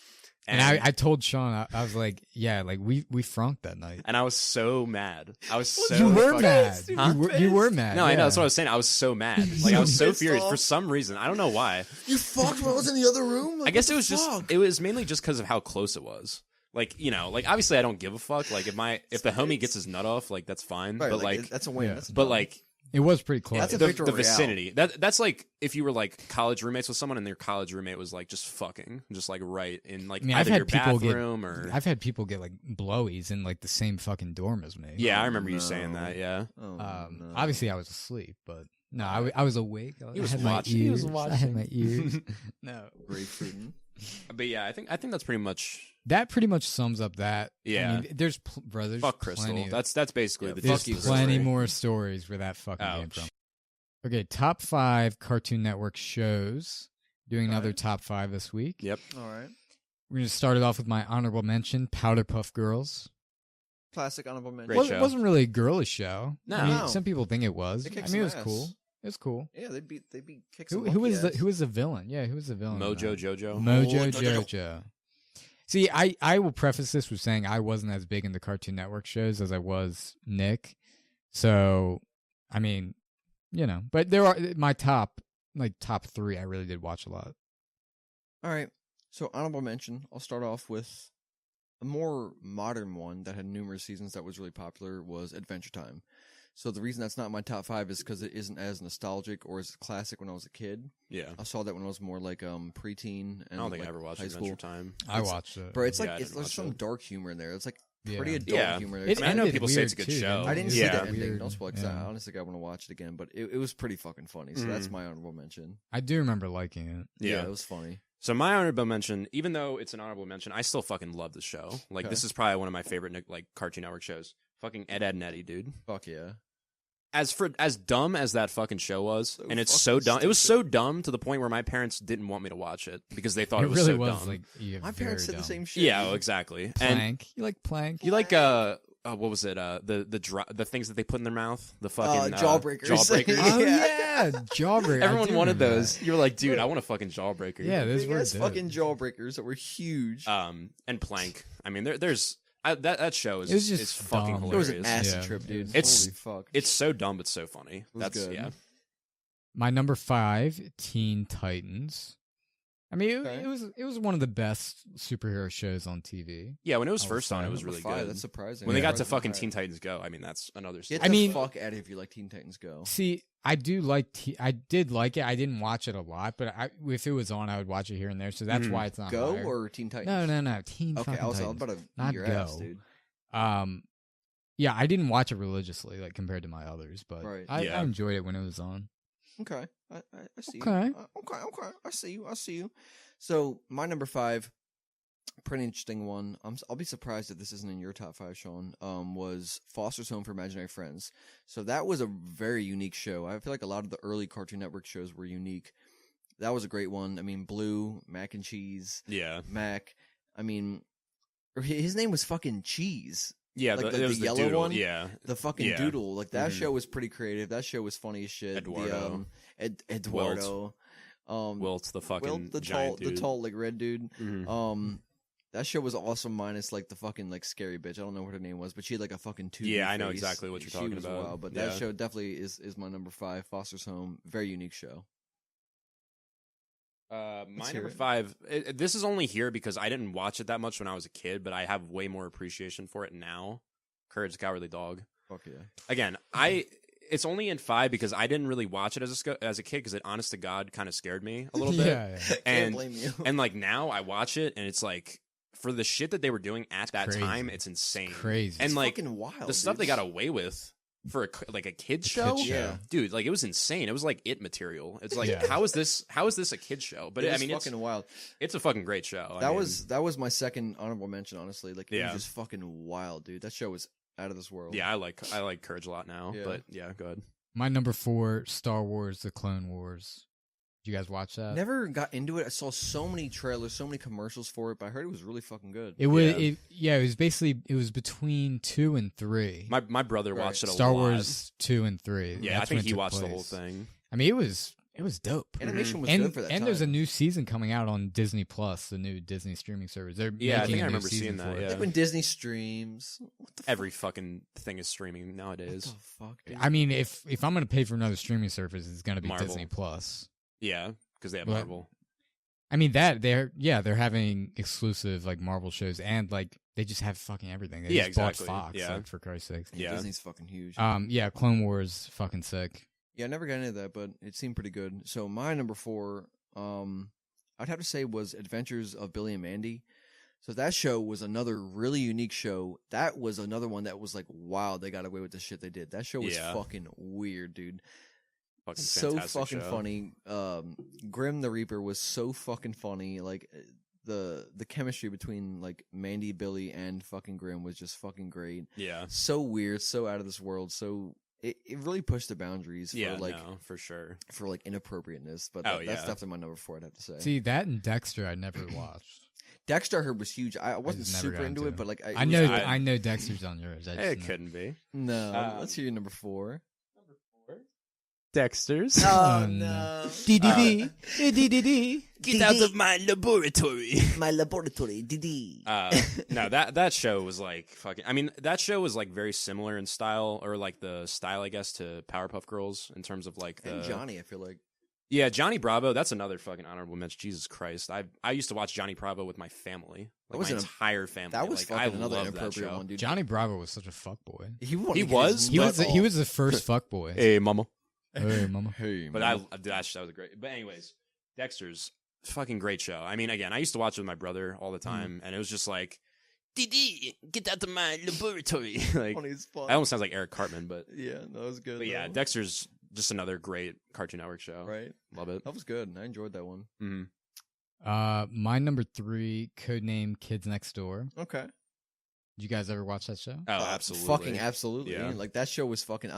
And I told Sean, I was like, yeah, like we frunked that night. And I was so mad. I was so You were mad. Huh? You were mad. No, I know. That's what I was saying. I was so mad. Like, I was so furious for some reason. I don't know why. You fucked when I was in the other room? Like, I guess it was mainly just because of how close it was. Like, like obviously I don't give a fuck. Like if the homie gets his nut off, like that's fine. Right, but like that's a win. Yeah. But like it was pretty close. That's a the vicinity. That's like if you were like college roommates with someone and their college roommate was like just fucking, just like right in like either your bathroom or. I've had people get like blowies in like the same fucking dorm as me. Yeah, I remember you saying that. Yeah. Obviously I was asleep, but no, I was awake. He was watching. I had my ears. No, grapefruiting. But yeah, I think that's pretty much. That pretty much sums up that. Yeah, I mean, there's fuck Crystal. That's basically the. There's plenty more stories where that fucking came from. Okay, top 5 Cartoon Network shows. Doing another top 5 this week. Yep. All right. We're gonna start it off with my honorable mention: Powderpuff Girls. Classic honorable mention. Great show. It wasn't really a girlish show. No, I mean, some people think it was. I mean, it was cool. It was cool. Yeah, they'd be kicks. Who was the villain? Yeah, who was the villain? Mojo Jojo. Mojo Jojo. See, I will preface this with saying I wasn't as big into Cartoon Network shows as I was Nick. So, I mean, but there are my top 3 I really did watch a lot. All right. So, honorable mention. I'll start off with a more modern one that had numerous seasons that was really popular was Adventure Time. So the reason that's not my top 5 is because it isn't as nostalgic or as classic when I was a kid. Yeah. I saw that when I was more like preteen. And I don't think I ever watched Adventure Adventure Time. I watched it. Bro, it's there's some dark humor in there. It's like pretty adult humor. I know people say it's a good show. I didn't see the ending. Don't spoil it. I honestly I want to watch it again, but it was pretty fucking funny. So that's my honorable mention. I do remember liking it. Yeah, it was funny. So my honorable mention, even though it's an honorable mention, I still fucking love the show. Like this is probably one of my favorite like Cartoon Network shows. Fucking Ed, Edd and Eddy, dude. Fuck yeah. As dumb as that fucking show was, and it's so dumb. Stupid. It was so dumb to the point where my parents didn't want me to watch it because they thought it was really so was, dumb. Like, my parents said the same shit. Yeah, well, exactly. Plank. You like Plank? You like what was it? The things that they put in their mouth. The fucking jawbreakers. Jawbreakers. Oh yeah, jawbreakers. Everyone wanted those. You were like, dude, I want a fucking jawbreaker. Yeah, those were fucking jawbreakers that were huge. And Plank. I mean, there's. That show is just fucking dumb. hilarious. It was an acid trip, dude. Holy fuck. It's so dumb but so funny. That's good. Yeah. My number 5, Teen Titans. I mean, it was one of the best superhero shows on TV. Yeah, when it was first on, it was really good. That's surprising. When they got to fucking Teen Titans Go, I mean, that's another story. Get the fuck out of here if you like Teen Titans Go. See, I did like it. I didn't watch it a lot, but if it was on, I would watch it here and there. So that's why it's not Go higher. or Teen Titans? No. Teen Okay, I was about to not your Go. ass, dude. Yeah, I didn't watch it religiously, like compared to my others, but I enjoyed it when it was on. Okay, I see you. Okay. Okay. I see you. So my number 5, pretty interesting one. I'll be surprised if this isn't in your top 5, Sean. Was Foster's Home for Imaginary Friends. So that was a very unique show. I feel like a lot of the early Cartoon Network shows were unique. That was a great one. I mean, Blue, Mac and Cheese. Yeah. Mac. I mean, his name was fucking Cheese. Yeah, like the yellow doodle. one. Yeah, the fucking doodle. Like that show was pretty creative. That show was funny as shit. Eduardo. Eduardo. Wilt, the fucking the tall like red dude. Mm-hmm. That show was awesome. Minus like the fucking like scary bitch. I don't know what her name was, but she had like a fucking 2D Yeah, I know face. exactly what you're talking about. Wild, but that show definitely is my number 5. Foster's Home, very unique show. My number 5. This is only here because I didn't watch it that much when I was a kid, but I have way more appreciation for it now. Courage the Cowardly Dog. Fuck yeah. Again, it's only in 5 because I didn't really watch it as a kid because it, honest to God, kind of scared me a little bit. Yeah. Can't blame you. And like now I watch it and it's like for the shit that they were doing at that time, it's insane, crazy, and it's like fucking wild. The stuff they got away with. For a kid's show? Yeah. Dude, like it was insane. It was like It material. It's like how is this a kid's show? But I mean fucking wild. It's a fucking great show. That was my second honorable mention, honestly. Like it was just fucking wild, dude. That show was out of this world. Yeah, I like Courage a lot now. Yeah. But yeah, go ahead. My number 4, Star Wars: The Clone Wars. Did you guys watch that? Never got into it. I saw so many trailers, so many commercials for it, but I heard it was really fucking good. It was it was between 2 and 3. My brother watched it a lot. Star Wars 2 and 3. Yeah, I think he watched the whole thing. I mean, it was dope. Animation was good for that and time. there's a new season coming out on Disney Plus, the new Disney streaming service. They're I making think a I new remember season seeing that. for it. Yeah. Like when Disney streams. What the Every fucking thing is streaming nowadays. What the fuck, dude? I mean, if I'm gonna pay for another streaming service, it's gonna be Marvel. Disney Plus. Yeah, because they have But- Marvel. I mean they're having exclusive like Marvel shows and like they just have fucking everything. They just bought Fox, like, for Christ's sake. Yeah. Disney's fucking huge. Clone Wars fucking sick. Yeah, I never got into that, but it seemed pretty good. So my number 4, I'd have to say was Adventures of Billy and Mandy. So that show was another really unique show. That was another one that was like, wow, they got away with the shit they did. That show was fucking weird, dude. Fucking so fucking show. funny. Grim the Reaper was so fucking funny. Like the chemistry between like Mandy, Billy, and fucking Grim was just fucking great. Yeah. So weird, so out of this world, so it really pushed the boundaries for for sure. For like inappropriateness. But that's definitely my number 4, I'd have to say. See, that and Dexter I never watched. Dexter I heard was huge. I wasn't super into it, but like I know Dexter's on yours. It couldn't be. No. Let's hear your number 4. Dexter's. Oh no. DDD. Get out of my laboratory. My laboratory. DD. No, that show was like fucking. I mean, that show was like very similar in style, or like the style, I guess, to Powerpuff Girls in terms of like the and Johnny. I feel like. Yeah, Johnny Bravo. That's another fucking honorable mention. Jesus Christ, I used to watch Johnny Bravo with my family, like my entire family. That was like, fucking another inappropriate one, dude. Johnny Bravo was such a fuckboy. He was the first fuckboy. Hey, mama. Hey, mama. Hey, but mama. that was great. But anyways, Dexter's fucking great show. I mean, again, I used to watch it with my brother all the time, and it was just like, Didi, get out of my laboratory. Like, that almost sounds like Eric Cartman, but yeah, that was good. But yeah, Dexter's just another great Cartoon Network show. Right, love it. That was good. I enjoyed that one. Mm-hmm. My number 3, Codename Kids Next Door. Okay. Did you guys ever watch that show? Oh, absolutely. Fucking absolutely. Yeah. Like, that show was fucking...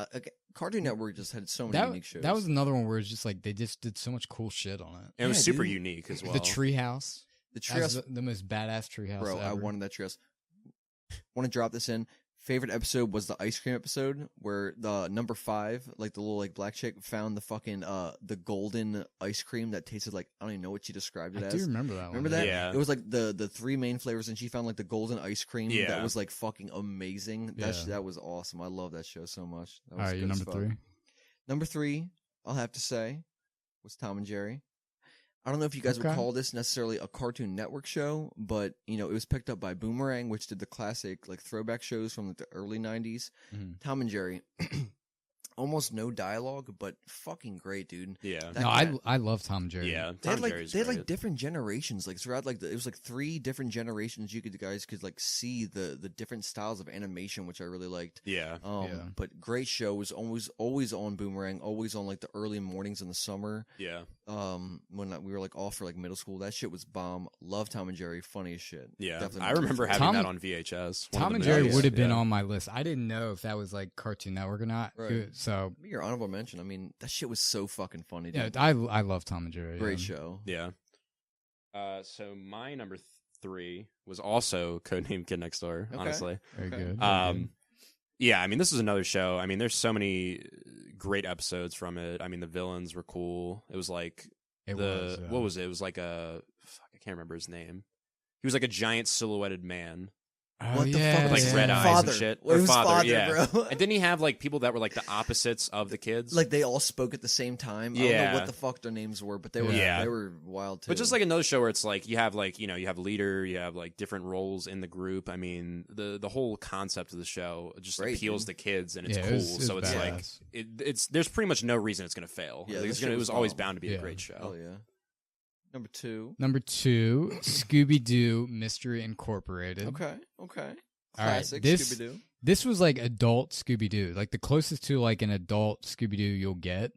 Cartoon Network just had so many unique shows. That was another one where it's just like, they just did so much cool shit on it. And it was super unique as well. The Treehouse. The Treehouse. The most badass Treehouse Bro, ever. I wanted that Treehouse. Want to drop this in. Favorite episode was the ice cream episode where the number 5, like the little like black chick, found the fucking the golden ice cream that tasted like, I don't even know what she described it as. I do remember that one. Remember that? Yeah. It was like the 3 main flavors, and she found like the golden ice cream that was like fucking amazing. That was awesome. I love that show so much. That was All right, your number 3. Number 3, I'll have to say, was Tom and Jerry. I don't know if you guys would call this necessarily a Cartoon Network show, but, you know, it was picked up by Boomerang, which did the classic, like, throwback shows from the early 90s. Mm-hmm. Tom and Jerry. Almost no dialogue, but fucking great, dude. Yeah. I love Tom and Jerry. Yeah, They had like different generations, like throughout like it was like 3 different generations. You guys could like see the different styles of animation, which I really liked. Yeah. But great show. Was always on Boomerang, always on like the early mornings in the summer. Yeah. When we were like off for like middle school, that shit was bomb. Love Tom and Jerry, funny as shit. Yeah. Definitely I remember having that on VHS. Tom and Jerry would have been on my list. I didn't know if that was like Cartoon Network or not. Right. So your honorable mention. I mean, that shit was so fucking funny. Dude. Yeah, I love Tom and Jerry. Great show. Yeah. So my number 3 was also Codename Kid Next Door. Okay. Honestly, very good. Yeah. I mean, this was another show. I mean, there's so many great episodes from it. I mean, the villains were cool. It was like what was it? It was like I can't remember his name. He was like a giant silhouetted man. What the fuck? Like red eyes father. and shit. Or father, yeah. bro. And didn't he have like people that were like the opposites of the kids? Like they all spoke at the same time. I don't know what the fuck their names were, but they were wild too. But just like another show where it's like you have like, you know, you have leader, you have like different roles in the group. I mean, the whole concept of the show just appeals to kids, and it's cool. So it's badass. Like it's there's pretty much no reason it's gonna fail. Yeah, like, it was always bound to be a great show. Oh yeah. Number 2, Scooby-Doo Mystery Incorporated. Okay. Classic Scooby-Doo. This was like adult Scooby-Doo, like the closest to like an adult Scooby-Doo you'll get.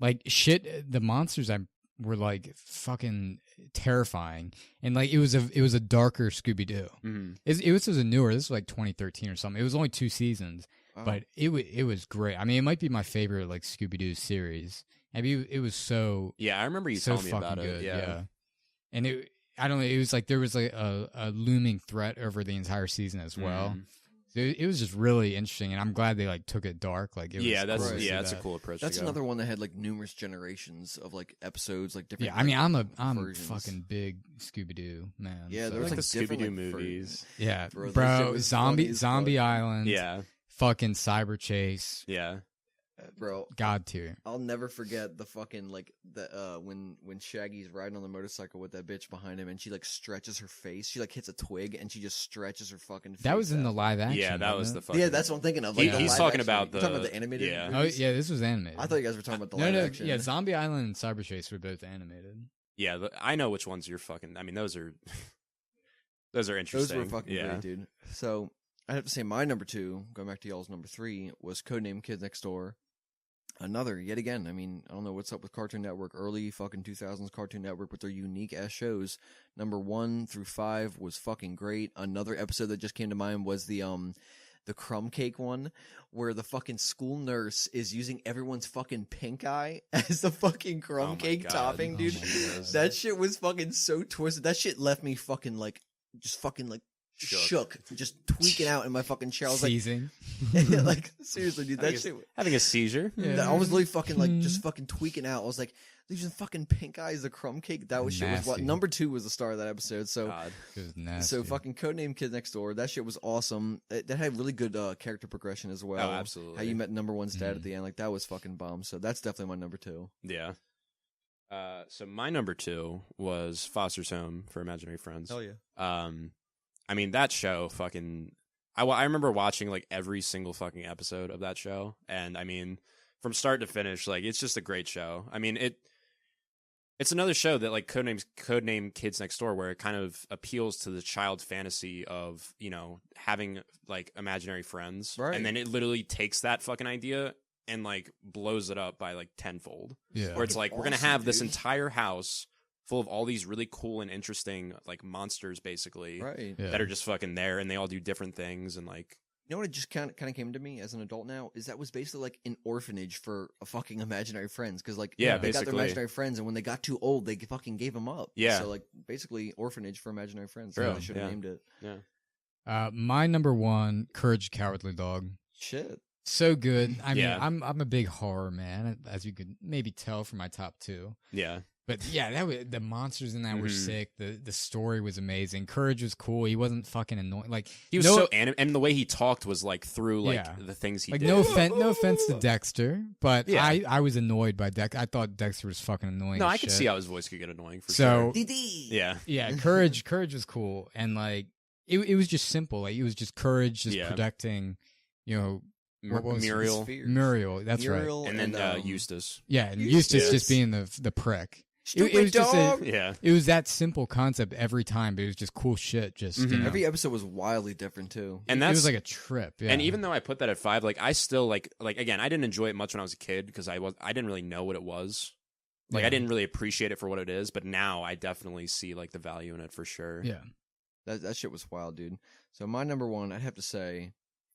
Like shit, the monsters were like fucking terrifying, and like it was a darker Scooby-Doo. Mm-hmm. It was a newer. This was like 2013 or something. It was only 2 seasons, but it was great. I mean, it might be my favorite like Scooby-Doo series. I mean, it was so I remember you telling me about good, it. Yeah, and I don't know. It was like there was like a looming threat over the entire season as well. So it was just really interesting, and I'm glad they like took it dark. Like it was that's a cool approach. That's another one that had like numerous generations of like episodes, like different. Yeah, I mean, I'm a versions. fucking big Scooby-Doo man. Yeah, so. there was like the Scooby-Doo movies. Yeah, bro, Zombie Island. Yeah, fucking Cyber Chase. Yeah. Bro, God tier. I'll never forget the fucking like when Shaggy's riding on the motorcycle with that bitch behind him, and she like stretches her face. She like hits a twig, and she just stretches her fucking face. That was in the live action. Yeah, that was the fucking. Yeah, that's what I'm thinking of. Like, he's talking about talking about the animated. Yeah. Oh yeah, this was animated. I thought you guys were talking about the live action. Yeah, Zombie Island and Cyber Chase were both animated. Yeah, I know which ones you're fucking. I mean, those are interesting. Those were fucking great, dude. So I have to say, my number 2, going back to y'all's number 3, was Codename Kids Next Door. Another, yet again, I mean, I don't know what's up with Cartoon Network, early fucking 2000s Cartoon Network with their unique ass shows. Number 1 through 5 was fucking great. Another episode that just came to mind was the crumb cake one, where the fucking school nurse is using everyone's fucking pink eye as the fucking crumb cake topping, dude. That shit was fucking so twisted. That shit left me fucking like, just fucking like, shook, just tweaking out in my fucking chair. I was seizing. Yeah, like seriously, dude, that shit. Having a seizure. Yeah. I was literally fucking like just fucking tweaking out. I was like, using fucking pink eyes, the crumb cake. That was shit. Was what number 2 was the star of that episode. So, it was nasty. So fucking Codename Kid Next Door. That shit was awesome. That had really good character progression as well. Oh, absolutely. How you met number 1's dad at the end, like that was fucking bomb. So that's definitely my number 2. Yeah. So my number 2 was Foster's Home for Imaginary Friends. Hell yeah. I mean, that show fucking... I remember watching, like, every single fucking episode of that show. And, I mean, from start to finish, like, it's just a great show. I mean, it's another show that, like, Codename Kids Next Door, where it kind of appeals to the child fantasy of, you know, having, like, imaginary friends. Right. And then it literally takes that fucking idea and, like, blows it up by, like, tenfold. Yeah. Where it's like, we're going to have this entire house full of all these really cool and interesting, like, monsters, basically. Right. Yeah. That are just fucking there, and they all do different things, and, like... You know what it just kind of came to me as an adult now is that was basically like an orphanage for a fucking imaginary friends, because like they got their imaginary friends, and when they got too old they fucking gave them up. Yeah. So like basically orphanage for imaginary friends. True. I should have named it. Yeah. My number 1, Courage the Cowardly Dog. Shit. So good. I mean, Yeah. I'm a big horror man, as you could maybe tell from my top 2. Yeah. But yeah, the monsters in that were sick. The story was amazing. Courage was cool. He wasn't fucking annoying. Like he was so and the way he talked was like through like the things he like did. No offense to Dexter, but I was annoyed by Dexter. I thought Dexter was fucking annoying. No, as I could shit. see how his voice could get annoying for sure. Yeah. Yeah, Courage was cool, and like it was just simple. Like it was just Courage just protecting, you know. Muriel, that's Muriel, right. And then Eustace. Yeah, and Eustace just being the prick. Stupid it was dog. It was that simple concept every time, but it was just cool shit. Just you know. Every episode was wildly different too, and it was like a trip. Yeah. And even though I put that at 5, like I still like again, I didn't enjoy it much when I was a kid because I didn't really know what it was. Like I didn't really appreciate it for what it is, but now I definitely see like the value in it for sure. Yeah, that shit was wild, dude. So my number 1, I'd have to say,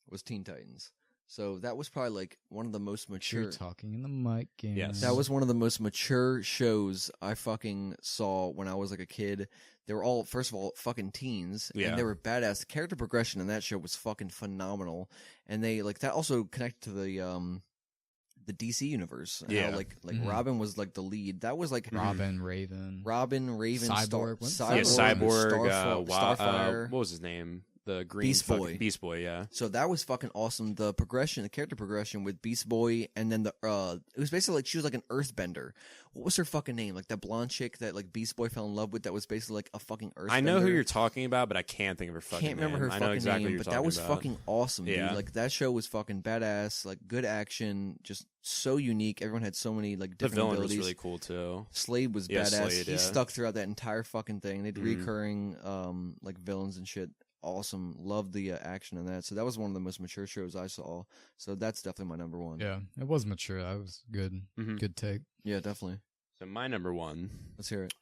was Teen Titans. So that was probably like one of the most mature. You're talking in the mic. Game. Yes, that was one of the most mature shows I fucking saw when I was like a kid. They were all, first of all, fucking teens, and they were badass. The character progression in that show was fucking phenomenal, and they like that also connected to the DC universe. Yeah, how, like Robin was like the lead. That was like Raven, Raven, Cyborg, Cyborg, Starfire. What was his name? The green Beast Boy, yeah. So that was fucking awesome. The character progression with Beast Boy, and then it was basically like she was like an earthbender. What was her fucking name? Like that blonde chick that like Beast Boy fell in love with. That was basically like a fucking earthbender. I know who you're talking about, but I can't think of her fucking name. Can't remember her fucking exactly name, but that was fucking awesome, dude. Yeah. Like that show was fucking badass. Like good action, just so unique. Everyone had so many like different villain abilities. Was really cool too. Slade was badass. Slade, he stuck throughout that entire fucking thing. They had recurring like villains and shit. Awesome. Loved the action in that. So that was one of the most mature shows I saw. So that's definitely my number 1. Yeah, it was mature. That was good. Good take. Yeah, definitely. So my number 1. Let's hear it.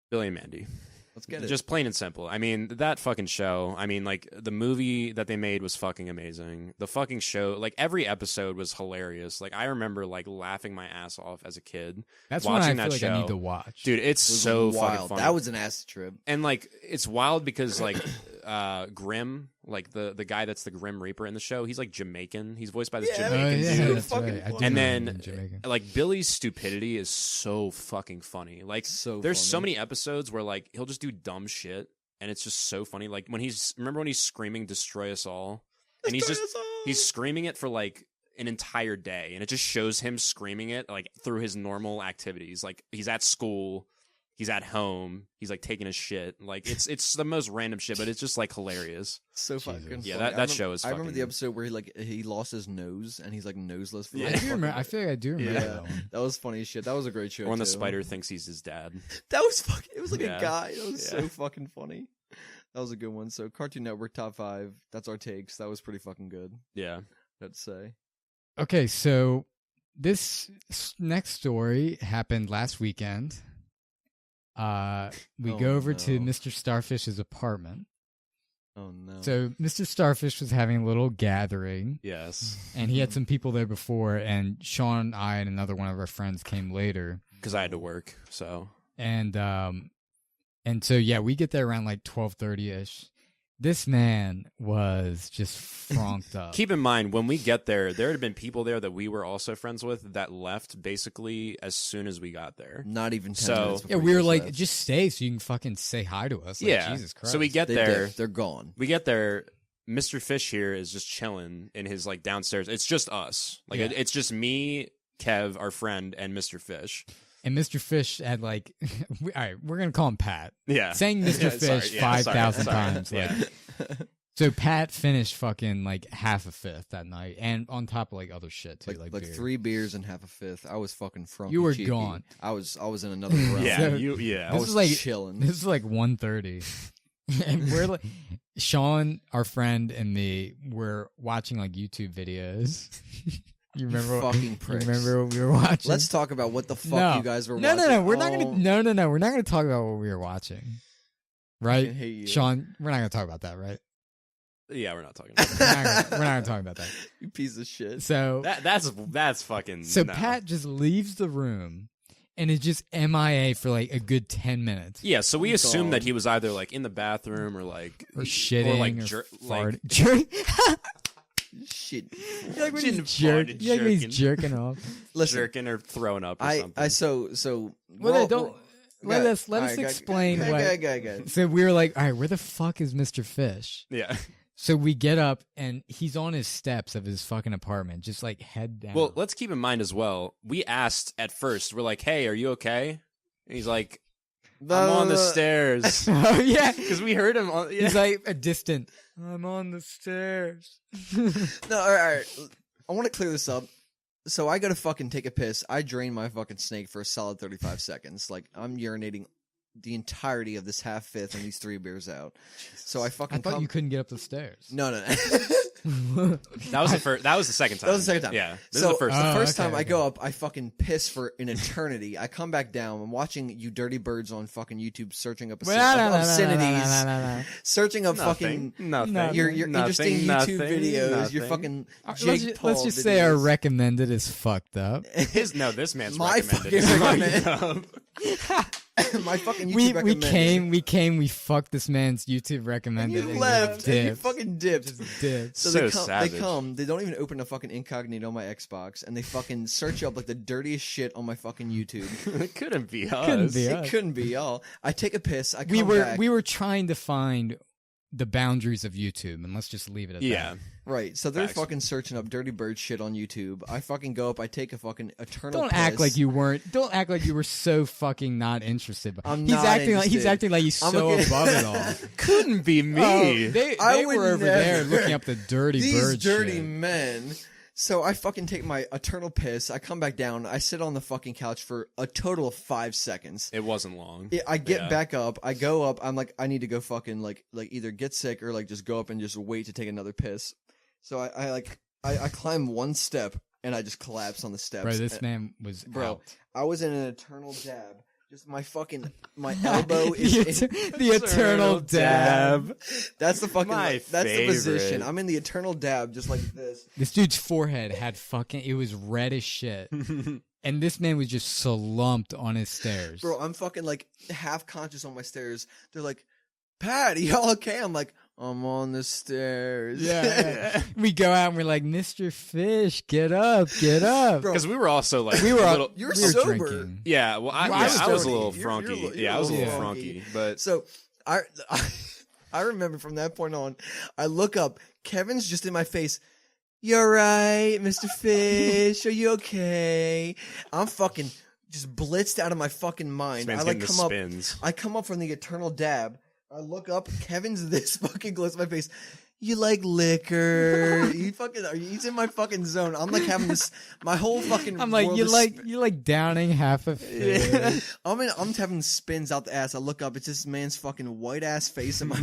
Billy and Mandy. Let's get it. Just plain and simple. I mean, that fucking show. I mean, like, the movie that they made was fucking amazing. The fucking show, like, every episode was hilarious. Like, I remember, like, laughing my ass off as a kid. That's watching one I feel that show. I need to watch. Dude, it's so wild. fucking funny. That was an acid trip. And, like, it's wild because, like, Grim, like, the guy that's the Grim Reaper in the show, he's, like, Jamaican. He's voiced by this Jamaican dude. That's right. And then, like, Billy's stupidity is so fucking funny. Like, there's so many episodes where, like, he'll just do dumb shit. And it's just so funny. Like remember when he's screaming "Destroy us all," and he's screaming it for like an entire day, and it just shows him screaming it like through his normal activities. Like he's at school, he's at home, he's like taking a shit. Like it's the most random shit, but it's just like hilarious. So fucking funny. Yeah, that show is. I remember the episode where he lost his nose and he's like noseless. For I do remember. I feel like I do remember that one. That was funny as shit. That was a great show. Or when the spider thinks he's his dad. That was fucking. It was like a guy. That was so fucking funny. That was a good one. So Cartoon Network top 5. That's our takes. That was pretty fucking good. Yeah, I'd say. Okay, so this next story happened last weekend. We go over to Mr. Starfish's apartment. Oh no! So Mr. Starfish was having a little gathering. Yes, and he had some people there before, and Sean, I, and another one of our friends came later because I had to work. So and so yeah, we get there around like 12:30ish. This man was just fronked up. Keep in mind, when we get there had been people there that we were also friends with that left basically as soon as we got there. Not even 10 minutes before. Yeah, we were like, left. Just stay so you can fucking say hi to us. Like, yeah. Jesus Christ. So we get there. They're gone. We get there. Mr. Fish here is just chilling in his like downstairs. It's just us. Like it's just me, Kev, our friend, and Mr. Fish. And Mr. Fish had like, all right, we're gonna call him Pat. Yeah, saying Mr. Fish 5,000 times. Like, so Pat finished fucking like half a fifth that night, and on top of like other shit too, like beer. 3 beers and half a fifth. I was fucking frumpy. You were cheeky. gone. I was in another realm. Yeah, I was like chilling. This is like 1:30, and we're like, Sean, our friend, and me, we're watching like YouTube videos. You remember? Fucking pricks. You remember what we were watching? Let's talk about what the fuck you guys were watching. No, we're not gonna. No, we're not gonna talk about what we were watching. Right, Sean? We're not gonna talk about that, right? Yeah, we're not talking about that. We're not gonna talk about that. You piece of shit. So that's fucking. So no. Pat just leaves the room and is just MIA for like a good 10 minutes. Yeah, so we assumed that he was either like in the bathroom or shitting or like farting. Shit. You like when he's jerking off. Listen, jerking or throwing up or something. So let us explain what. So we were like, all right, where the fuck is Mr. Fish? Yeah. So we get up and he's on his steps of his fucking apartment, just like head down. Well, let's keep in mind as well, we asked at first, we're like, hey, are you okay? And he's like, I'm on the stairs. Oh, yeah. Because we heard him. He's like a distant, I'm on the stairs. No, all right. I want to clear this up. So I go to fucking take a piss. I drain my fucking snake for a solid 35 seconds. Like, I'm urinating the entirety of this half fifth and these 3 beers out. So I thought you couldn't get up the stairs. No. That was the second time. That was the second time. Yeah. This is the first. The first time okay. I go up, I fucking piss for an eternity. I come back down. I'm watching you dirty birds on fucking YouTube searching up obscenities. Searching up fucking your interesting YouTube videos. Your fucking Jake Paul Let's just videos. say our recommended is fucked up. This man's My recommended. fucking recommended. My fucking YouTube recommended. We fucked this man's YouTube recommended. And you left. And you fucking dipped. Just dipped. So they come. They don't even open a fucking incognito on my Xbox, and they fucking search up like the dirtiest shit on my fucking YouTube. It couldn't be us. It couldn't be y'all. I take a piss. I come back. We were trying to find the boundaries of YouTube, and let's just leave it at that. Right, so they're fucking searching up dirty bird shit on YouTube. I fucking go up, I take a fucking eternal Don't piss. act like you weren't. Don't act like you were so fucking not interested. He's acting like he's so above it all. Couldn't be me. They were over there looking up the dirty bird shit. These dirty men. So I fucking take my eternal piss. I come back down. I sit on the fucking couch for a total of 5 seconds. It wasn't long. I get back up. I go up. I'm like, I need to go fucking like either get sick or like just go up and just wait to take another piss. So I climb one step and I just collapse on the steps. Bro, this man was out. I was in an eternal dab. Just my elbow is in the eternal dab. That's the fucking that's the position. I'm in the eternal dab, just like this. This dude's forehead had it was red as shit. And this man was just slumped on his stairs. Bro, I'm fucking like half conscious on my stairs. They're like, Pat, are y'all okay? I'm like, I'm on the stairs. Yeah. We go out and we're like, Mr. Fish, get up. Because we were also like, you're sober. Drinking. Yeah, well, I was a little frunky. I was a little frunky. But so I remember from that point on, I look up. Kevin's just in my face. You're right, Mr. Fish. Are you okay? I'm fucking just blitzed out of my fucking mind. I come up from the eternal dab. I look up, Kevin's this fucking close to my face. You like liquor? He's in my fucking zone. I'm like having this, my whole fucking. I'm like, you like downing half a fish. I'm having spins out the ass. I look up, it's this man's fucking white ass face in my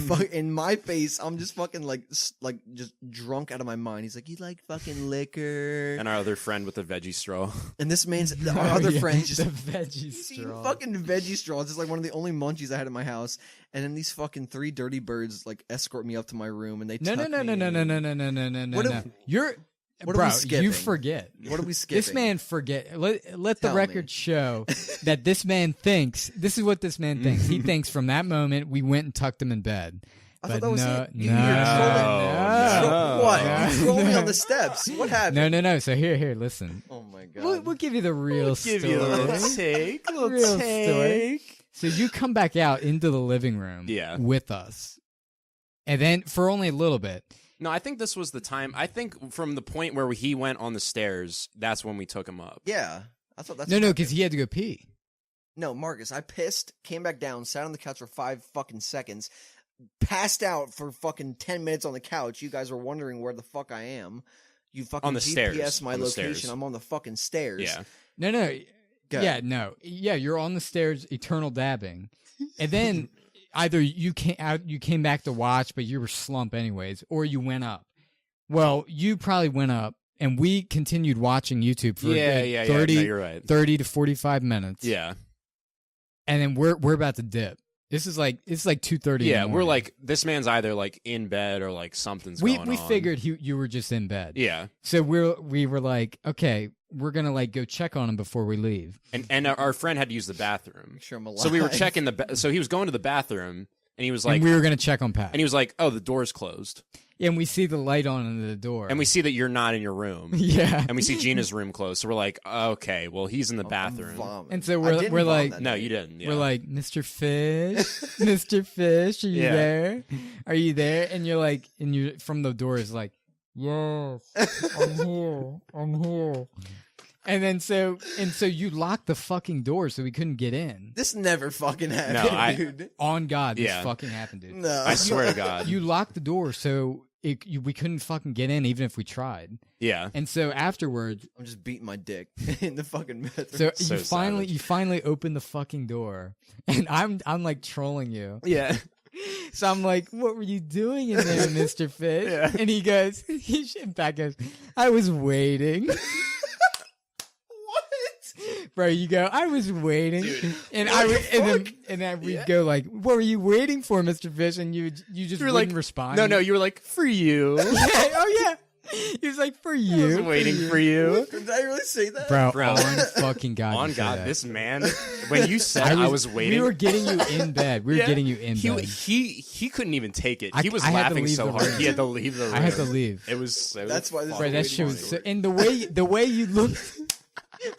face. I'm just fucking like just drunk out of my mind. He's like, you like fucking liquor? And our other friend with the veggie straw. And this our other friend just the veggie straw. Fucking veggie straw. It's just like one of the only munchies I had in my house. And then these fucking 3 dirty birds like escort me up to my room and they No. You're What are we skipping? You forget. What are we skipping? This man forget. Let the record show that this man thinks. This is what this man thinks. He thinks from that moment we went and tucked him in bed. I thought that was it. No. What? You trolled me on the steps. What happened? No. So here, listen. Oh my god. We'll give you the real story. Give you a little take. Story. So you come back out into the living room with us. And then for only a little bit. No, I think this was the time. I think from the point where he went on the stairs, that's when we took him up. Yeah. I thought that's No, because he had to go pee. No, Marcus, I pissed, came back down, sat on the couch for 5 fucking seconds, passed out for fucking 10 minutes on the couch. You guys were wondering where the fuck I am. You fucking on the GPS stairs. my location. I'm on the fucking stairs. Yeah. No. Yeah, no. Yeah, you're on the stairs, eternal dabbing. And then either you came back to watch, but you were slump anyways, or you went up. Well, you probably went up, and we continued watching YouTube for 30, no, you're right. 30 to 45 minutes. Yeah. And then we're about to dip. It's like 2:30. Yeah, we're like, this man's either like in bed or like something's going on. We figured you were just in bed. Yeah. So we were like, okay, we're gonna like go check on him before we leave. And our friend had to use the bathroom. Make sure I'm alive. So we were checking so he was going to the bathroom, and he was like, and we were gonna check on Pat. And he was like, oh, the door's closed. And we see the light on in the door. And we see that you're not in your room. Yeah. And we see Gina's room closed. So we're like, okay, well, he's in the bathroom. And so we're like, no, you didn't. Yeah. We're like, Mr. Fish, Mr. Fish, are you there? Are you there? And you're like, and you from the door is like, yes, I'm here. And so you locked the fucking door so we couldn't get in. This never fucking happened, dude. On God, this fucking happened, dude. No. I swear to God. You locked the door so we couldn't fucking get in even if we tried. Yeah. And so afterwards, I'm just beating my dick in the fucking bathroom. So you finally open the fucking door, and I'm like trolling you. Yeah. So I'm like, what were you doing in there, Mr. Fish? Yeah. And he goes, Pat goes, I was waiting. Bro, you go, I was waiting. Dude, and then we'd go like, what were you waiting for, Mr. Fish? And you just wouldn't respond. No, you were like, for you. Oh, yeah. He was like, for you. I was waiting for you. Did I really say that? Bro. On fucking God. On God, this man, when you said I was waiting. We were getting you in bed. We were getting you in bed. He couldn't even take it. He was laughing so hard. He had to leave the room. I had to leave. It was That's why this Bro, that shit was so, and the way you looked.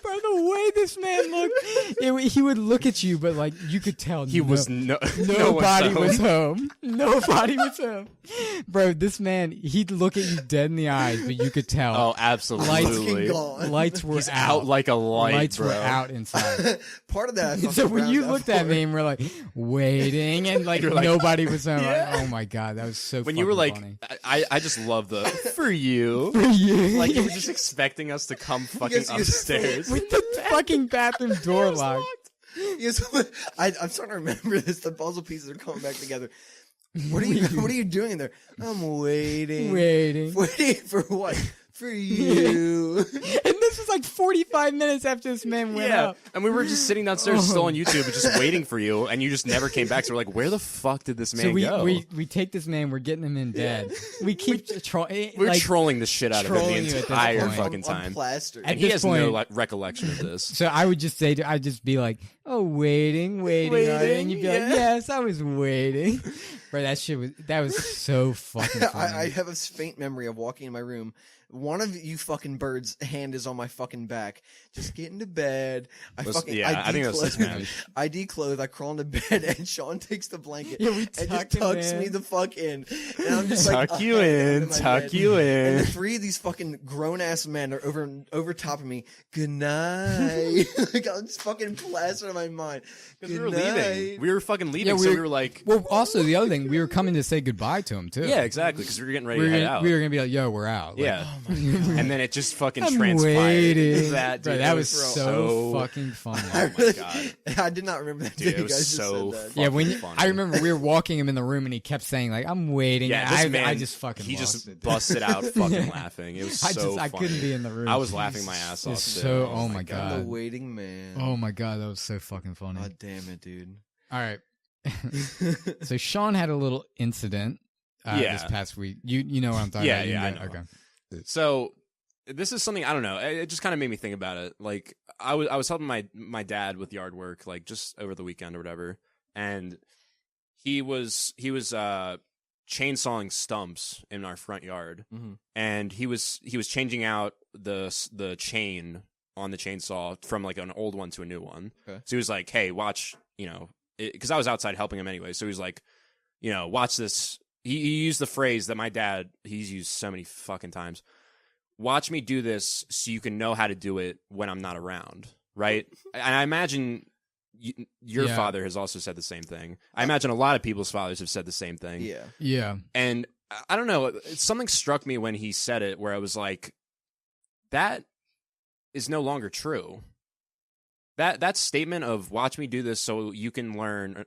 Bro, the way this man looked, he would look at you, but like you could tell nobody was home. Nobody was home. Bro, this man, he'd look at you dead in the eyes, but you could tell. Oh, absolutely. Lights were He's out like a light. Lights bro. were out inside. Part of that. So when you looked at me and we're like waiting, and like nobody was home. Yeah. Like, oh my God, that was so. When you were like, funny. I just love the for you. Like you were just expecting us to come fucking upstairs. With the fucking bathroom door locked. Yes, I'm starting to remember this. The puzzle pieces are coming back together. What are you doing in there? I'm waiting. Waiting for what? For you. And this was like 45 minutes after this man went up. And we were just sitting downstairs still on YouTube just waiting for you, and you just never came back. So we're like, where the fuck did this man go? We take this man, we're getting him in bed. We keep we're trolling the shit out of him the entire fucking time. And he has no recollection of this. So I would just say, I'd just be like, oh, waiting. And you'd be like, yes, I was waiting. Bro, that was so fucking funny. I have a faint memory of walking in my room. One of you fucking birds' hand is on my fucking back. Just get into bed. I think that's this man. I declothe. I crawl into bed, and Sean takes the blanket and just tucks me the fuck in. And I'm just like, tuck you in. And the 3 of these fucking grown ass men are over top of me. Good night. Like I'm just fucking plastered in my mind. Because we were leaving. We were fucking leaving. So we were like, well, also the other thing, we were coming to say goodbye to him too. Yeah, exactly. Because we were getting ready to head out. We were gonna be like, yo, we're out. Yeah. Like, oh my God. And then it just fucking I'm transpired. Waiting. That, dude, bro, that was so fucking funny. Oh my God. I did not remember that. Dude, It was so just said that. Yeah, funny. I remember we were walking him in the room and he kept saying like, "I'm waiting." Yeah, and this man, I just fucking he lost just it. busted out fucking laughing. It was so I funny. couldn't be in the room. I was laughing my ass off. It's so oh my I'm God. the waiting man. Oh my God, that was so fucking funny. God damn it, dude. All right. So Sean had a little incident this past week. You know what I'm talking about. Yeah, I know. Okay. So this is something I don't know. It just kind of made me think about it. Like I was helping my dad with yard work, like just over the weekend or whatever, and he was chainsawing stumps in our front yard, and he was changing out the chain on the chainsaw from like an old one to a new one. Okay. So he was like, "Hey, watch," because I was outside helping him anyway. So he was like, "Watch this." He used the phrase that my dad he's used so many fucking times. Watch me do this so you can know how to do it when I'm not around, right? And I imagine your father has also said the same thing. I imagine a lot of people's fathers have said the same thing. Yeah. And I don't know, something struck me when he said it where I was like, that is no longer true. That statement of watch me do this so you can learn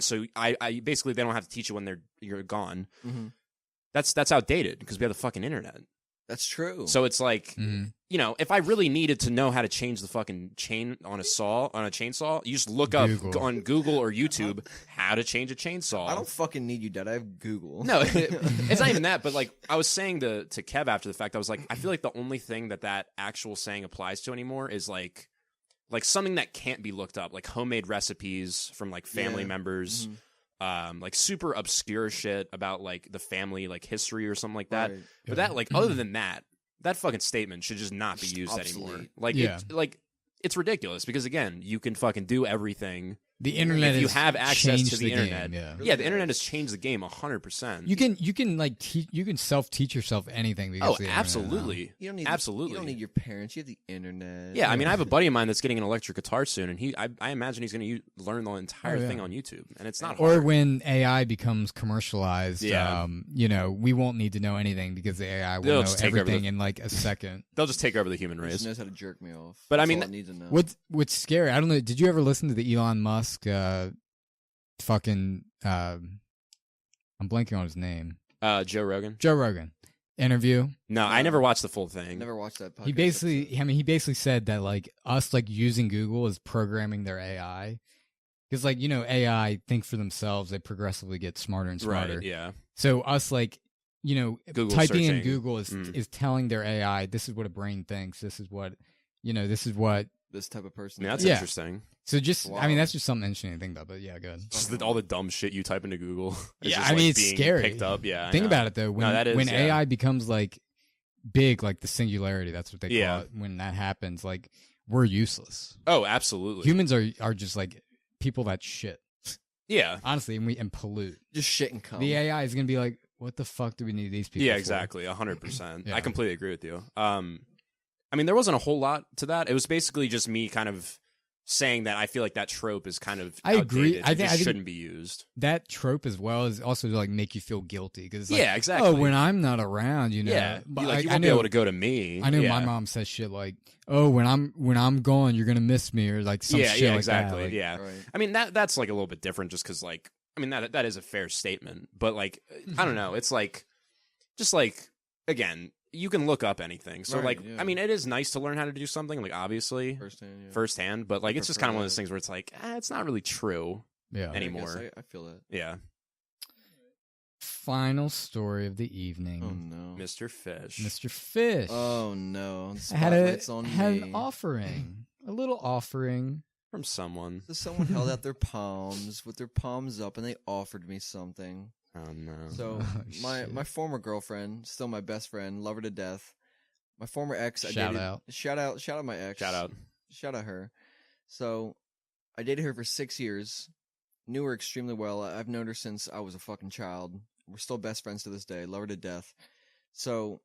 so I basically they don't have to teach you when you're gone. Mm-hmm. That's outdated because we have the fucking internet. That's true. So it's like, you know, if I really needed to know how to change the fucking chain on a chainsaw, you just look up on Google or YouTube how to change a chainsaw. I don't fucking need you, Dad. I have Google. No, it's not even that. But like I was saying to Kev after the fact, I was like, I feel like the only thing that actual saying applies to anymore is like something that can't be looked up, like homemade recipes from like family members. Like super obscure shit about like the family like history or something like that. Right. But that like other than that fucking statement should just not be used anymore. Like it's ridiculous because again, you can fucking do everything. The internet, if you have access to the internet, the internet has changed the game 100%. You can like you can self-teach yourself anything. Because absolutely. You don't need You don't need your parents. You have the internet. Yeah, I mean, I have a buddy of mine that's getting an electric guitar soon, and I imagine he's going to learn the entire thing on YouTube, and it's not hard. Or when AI becomes commercialized, you know, we won't need to know anything because the AI will know everything in like a second. They'll just take over the human race. He knows how to jerk me off. But that's I mean, I need to know. What's scary? I don't know. Did you ever listen to the Elon Musk? Fucking I'm blanking on his name. Joe Rogan interview. No, I never watched the full thing. Never watched that podcast. He basically said that like us like using Google is programming their AI. Because like, you know, AI think for themselves, they progressively get smarter and smarter. Right, yeah. So us like, you know, Google typing searching. in Google is telling their AI, this is what a brain thinks, this is what this type of person. I mean, that's interesting. So just, I mean, that's just something interesting to think about, but yeah, good. Just all the dumb shit you type into Google. Yeah, just, I mean, like, it's scary. Picked up. Yeah, think about it though. When AI becomes like big, like the singularity, that's what they call it. When that happens, like we're useless. Oh, absolutely. Humans are just like people that shit. Yeah, honestly, and pollute. Just shit and cum. The AI is gonna be like, what the fuck do we need these people? Yeah, for? exactly, 100%. I completely agree with you. I mean, there wasn't a whole lot to that. It was basically just me kind of saying that I feel like that trope is kind of I agree. I think shouldn't be used. That trope as well is also to like make you feel guilty because like, exactly. Oh, when I'm not around, you know, but you won't be able to go to me. I know my mom says shit like, "Oh, when I'm gone, you're gonna miss me," or like some shit like exactly. that. Like, yeah, right. I mean that's like a little bit different just because like I mean that is a fair statement, but like I don't know, it's like just like again. You can look up anything. So, I mean, it is nice to learn how to do something, like, obviously, firsthand, but, like, it's just kind of one of those things where it's like, it's not really true anymore. I feel that. Yeah. Final story of the evening. Oh, no. Mr. Fish. Mr. Fish. Oh, no. Had an offering. A little offering. From someone. So someone held out their palms with their palms up, and they offered me something. Oh no! So my former girlfriend, still my best friend, love her to death. My former ex, shout out my ex, shout out her. So I dated her for 6 years, knew her extremely well. I've known her since I was a fucking child. We're still best friends to this day. Love her to death. So,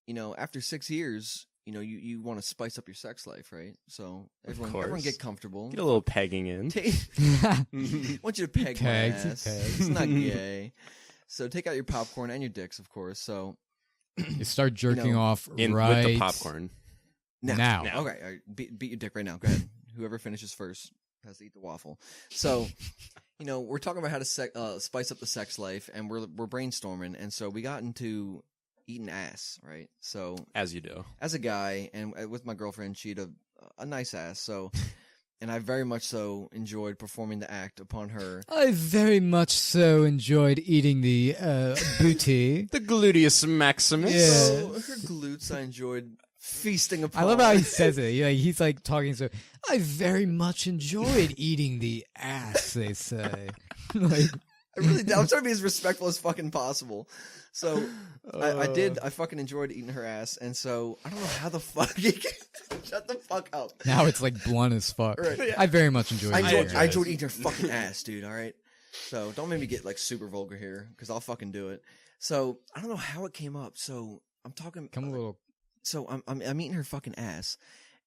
you know, after 6 years, you know, you want to spice up your sex life, right? So everyone get comfortable. Get a little pegging in. I want you to peg my ass. It's not gay. So take out your popcorn and your dicks, of course. So you start jerking off with the popcorn. Now. Okay, all right. Beat your dick right now. Go ahead. Whoever finishes first has to eat the waffle. So, you know, we're talking about how to spice up the sex life, and we're brainstorming, and so we got into eating ass, right? So as you do, as a guy, and with my girlfriend, she had a nice ass. So, and I very much so enjoyed performing the act upon her. I very much so enjoyed eating the booty, the gluteus maximus. Yeah. So her glutes, I enjoyed feasting upon. I love how he says it. He's like talking so. I very much enjoyed eating the ass. They say, like. I really did. I'm trying to be as respectful as fucking possible. So I fucking enjoyed eating her ass, and so I don't know how the fuck you can shut the fuck up. Now it's like blunt as fuck. Right. Yeah. I very much enjoyed it. I enjoyed eating her fucking ass, dude, alright? So don't make me get like super vulgar here, because I'll fucking do it. So I don't know how it came up. So I'm talking So I'm eating her fucking ass,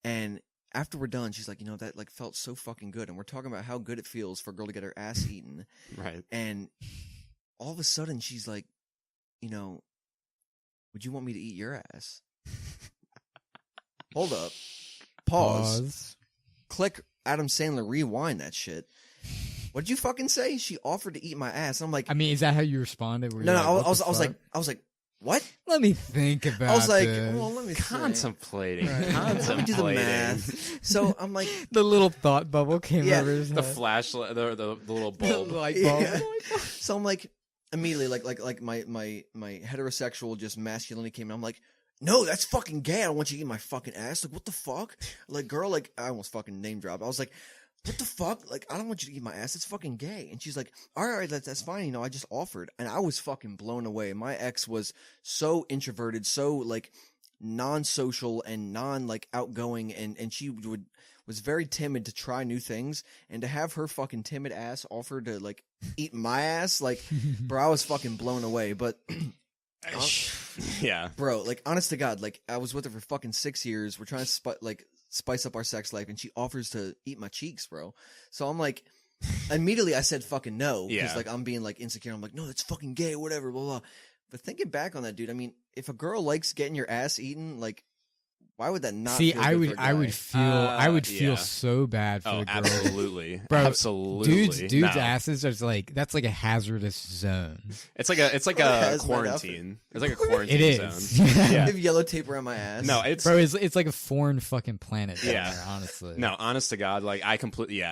and after we're done, she's like, that like felt so fucking good. And we're talking about how good it feels for a girl to get her ass eaten. Right. And all of a sudden she's like, would you want me to eat your ass? Hold up. Pause. Click Adam Sandler, rewind that shit. What did you fucking say? She offered to eat my ass. I'm like, I mean, is that how you responded? I was like, what? Let me think about it. I was like, well, let me contemplating. Right. Let me do the math. So I'm like, the little thought bubble came over his head. The flashlight, the little bulb. The light bulb. Yeah. So I'm like, immediately, like my heterosexual just masculinity came in. I'm like, no, that's fucking gay. I don't want you to eat my fucking ass. Like, what the fuck? Like, girl, like, I almost fucking name dropped. I was like, what the fuck? Like, I don't want you to eat my ass. It's fucking gay. And she's like, all right, that's fine. I just offered. And I was fucking blown away. My ex was so introverted, so like non-social and like outgoing. And she was very timid to try new things. And to have her fucking timid ass offer to like eat my ass, like, bro, I was fucking blown away. But yeah, bro, like, honest to God, like, I was with her for fucking 6 years. We're trying to spice up our sex life, and she offers to eat my cheeks, bro. So I'm like, immediately I said fucking no, because like I'm being like insecure. I'm like, no, that's fucking gay, whatever, blah blah. But thinking back on that, dude, I mean, if a girl likes getting your ass eaten, like, why would that not? See, feel I good would, for a guy? I would feel so bad for the girl. Absolutely, bro. Absolutely, dudes' asses are like, that's like a hazardous zone. It's like a quarantine. It's like a quarantine it is. zone. I have yellow tape around my ass. No, it's it's like a foreign fucking planet. Down there, honestly. No, honest to God, like I completely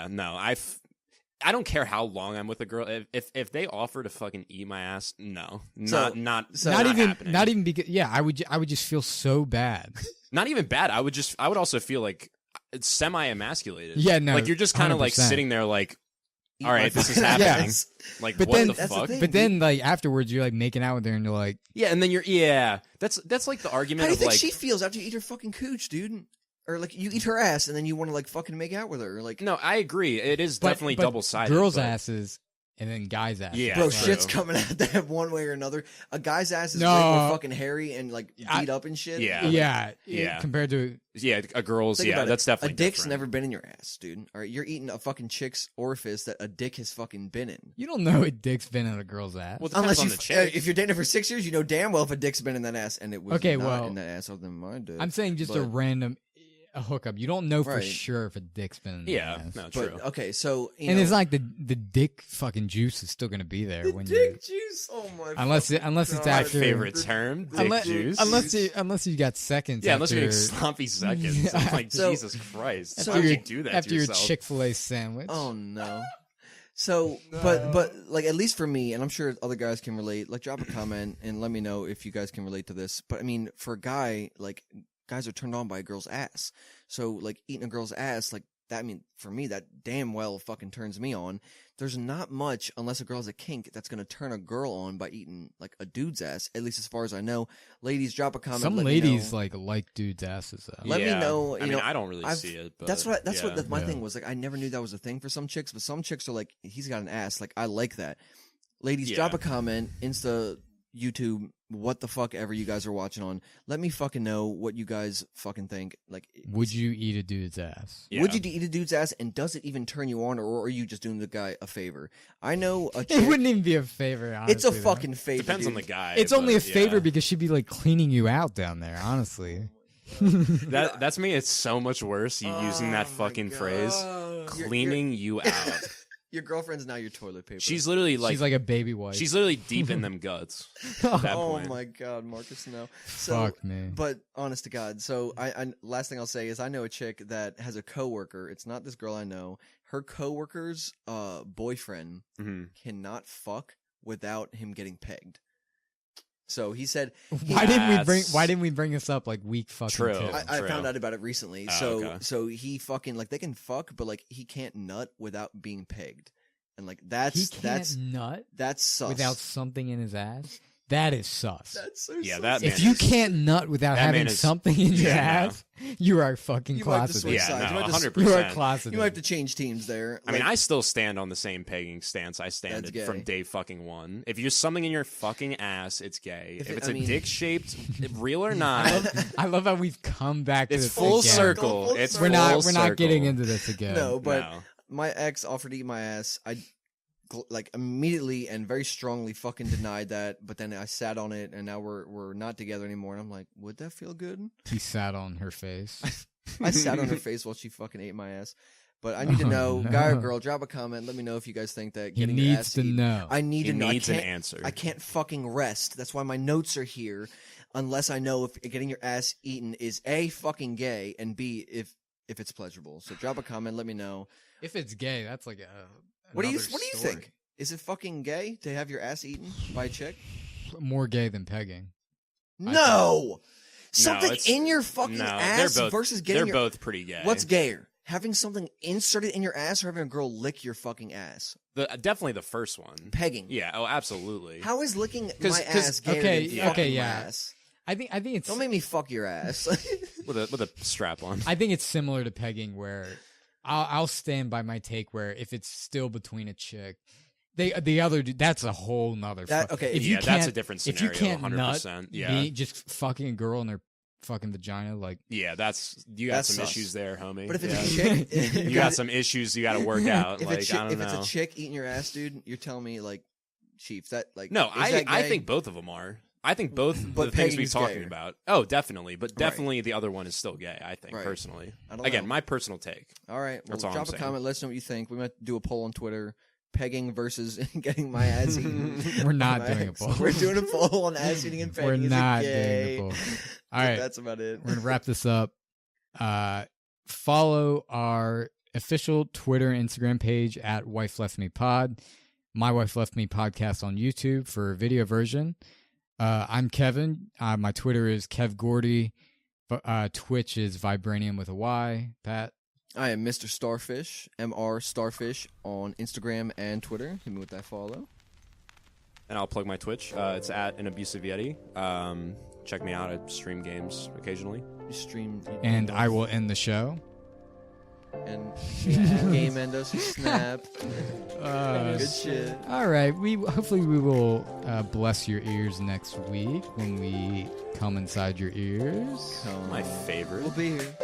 I don't care how long I'm with a girl. If they offer to fucking eat my ass, no, not even because I would just feel so bad. Not even bad. I would also feel like it's semi-emasculated. Yeah, no, like you're just kind of like sitting there, like, all right, this is happening. Like, but what then, the fuck? thing, but then, like afterwards, you're like making out with her, and you're like, and then that's like the argument. How do you of think like she feels after you eat her fucking cooch, dude? Or like you eat her ass and then you want to like fucking make out with her? Like, no, I agree. It is definitely double-sided. Girls' asses. And then guys' ass. Yeah, bro, shit's coming out that one way or another. A guy's ass is way more fucking hairy and like beat up and shit. Yeah. Compared to a girl's. That's definitely a dick's different. never been in your ass, dude. All right, you're eating a fucking chick's orifice that a dick has fucking been in. You don't know a dick's been in a girl's ass. Well, unless on the chick. If you're dating her for 6 years, you know damn well if a dick's been in that ass, and it was not in that ass other than my dick. I'm saying just a random. A hookup. You don't know for sure if a dick's been in the ass. No, true. But, okay, so it's like the dick fucking juice is still gonna be there when dick juice. Oh my! it's Unless after my favorite term, dick juice. Unless you got seconds. Yeah, unless you're getting sloppy seconds. I'm like, Jesus Christ! How did you do that after to your yourself? Chick-fil-A sandwich? Oh no. So, but like at least for me, and I'm sure other guys can relate. Like, drop a comment and let me know if you guys can relate to this. But I mean, for a guy, like, guys are turned on by a girl's ass. So, like, eating a girl's ass, like, that, I mean, for me, that damn well fucking turns me on. There's not much, unless a girl has a kink, that's going to turn a girl on by eating, like, a dude's ass, at least as far as I know. Ladies, drop a comment. Some ladies, like dudes' asses, though. Let me know. I mean, I don't really see it. But that's what my thing was. Like, I never knew that was a thing for some chicks, but some chicks are like, he's got an ass. Like, I like that. Ladies, drop a comment. Insta, YouTube, what the fuck ever you guys are watching on. Let me fucking know what you guys fucking think. Like, would you eat a dude's ass? Yeah. Would you eat a dude's ass, and does it even turn you on, or are you just doing the guy a favor? I know a chick, it wouldn't even be a favor, honestly. It's a fucking favor. Depends on the guy. It's only a favor because she'd be like cleaning you out down there, honestly. That's me. It's so much worse using that fucking phrase. Cleaning you out. Your girlfriend's now your toilet paper. She's literally like... She's like a baby wife. She's literally deep in them guts. Oh my God, Marcus, no. So, fuck, man. But honest to God, so I last thing I'll say is I know a chick that has a coworker. It's not this girl I know. Her coworker's boyfriend cannot fuck without him getting pegged. So he said, why didn't we bring this up like week fucking True. two? I found out about it recently. So he fucking, like, they can fuck, but like he can't nut without being pegged, and like that's nut. That's sus. Without something in his ass. That is sus. That's so yeah, sus. that man if you can't nut without having something in your ass, you are fucking closeted. Yeah, no, 100%. You are closeted. You might have to change teams there. I mean, I still stand on the same pegging stance I stand from day fucking one. If you're something in your fucking ass, it's gay. If it's a dick-shaped, real or not. I love how we've come back to it's this full again. circle. It's we're not getting into this again. No, but my ex offered to eat my ass. I immediately and very strongly fucking denied that, but then I sat on it, and now we're not together anymore. And I'm like, would that feel good? He sat on her face. I sat on her face while she fucking ate my ass. But I need to know, guy or girl, drop a comment. Let me know if you guys think that getting your ass eaten. Know. I need to know. He needs an answer. I can't fucking rest. That's why my notes are here, unless I know if getting your ass eaten is A, fucking gay, and B, if it's pleasurable. So drop a comment. Let me know. If it's gay, that's like a. What do you think? Is it fucking gay to have your ass eaten by a chick? More gay than pegging. No! Something in your fucking ass versus getting They're both pretty gay. What's gayer? Having something inserted in your ass or having a girl lick your fucking ass? Definitely the first one. Pegging. Yeah, oh, absolutely. How is licking my ass gayer than fucking my ass? I think it's... Don't make me fuck your ass. with a strap on. I think it's similar to pegging where... I'll stand by my take where if it's still between a chick, the other dude, that's a whole nother. That's a different scenario. If you can't 100%, just fucking a girl in their fucking vagina, like you got some issues there, homie. But if it's a chick, you got some issues you got to work out. If I don't know. If it's a chick eating your ass, dude, you're telling me like, Chief, that like no, I think both of them are. I think both the things we're talking about. Oh, definitely. But definitely the other one is still gay, I think, personally. Again, my personal take. All right. Well, drop a comment. Let us know what you think. We might do a poll on Twitter. Pegging versus getting my ass eaten. We're not doing a poll. We're doing a poll on ass eating and pegging. We're not doing a poll. All right. That's about it. We're going to wrap this up. Follow our official Twitter and Instagram page at WifeLeftMePod. My Wife Left Me podcast on YouTube for video version. I'm Kevin. My Twitter is KevGordy. Twitch is Vybranium with a Y. Pat? I am MrStarfish, MrStarfish on Instagram and Twitter. Hit me with that follow. And I'll plug my Twitch. It's at AnAbusiveYeti. Check me out. I stream games occasionally. And I will end the show. And game endos snap. Good shit. All right. Hopefully we will bless your ears next week when we come inside your ears. My favorite. We'll be here.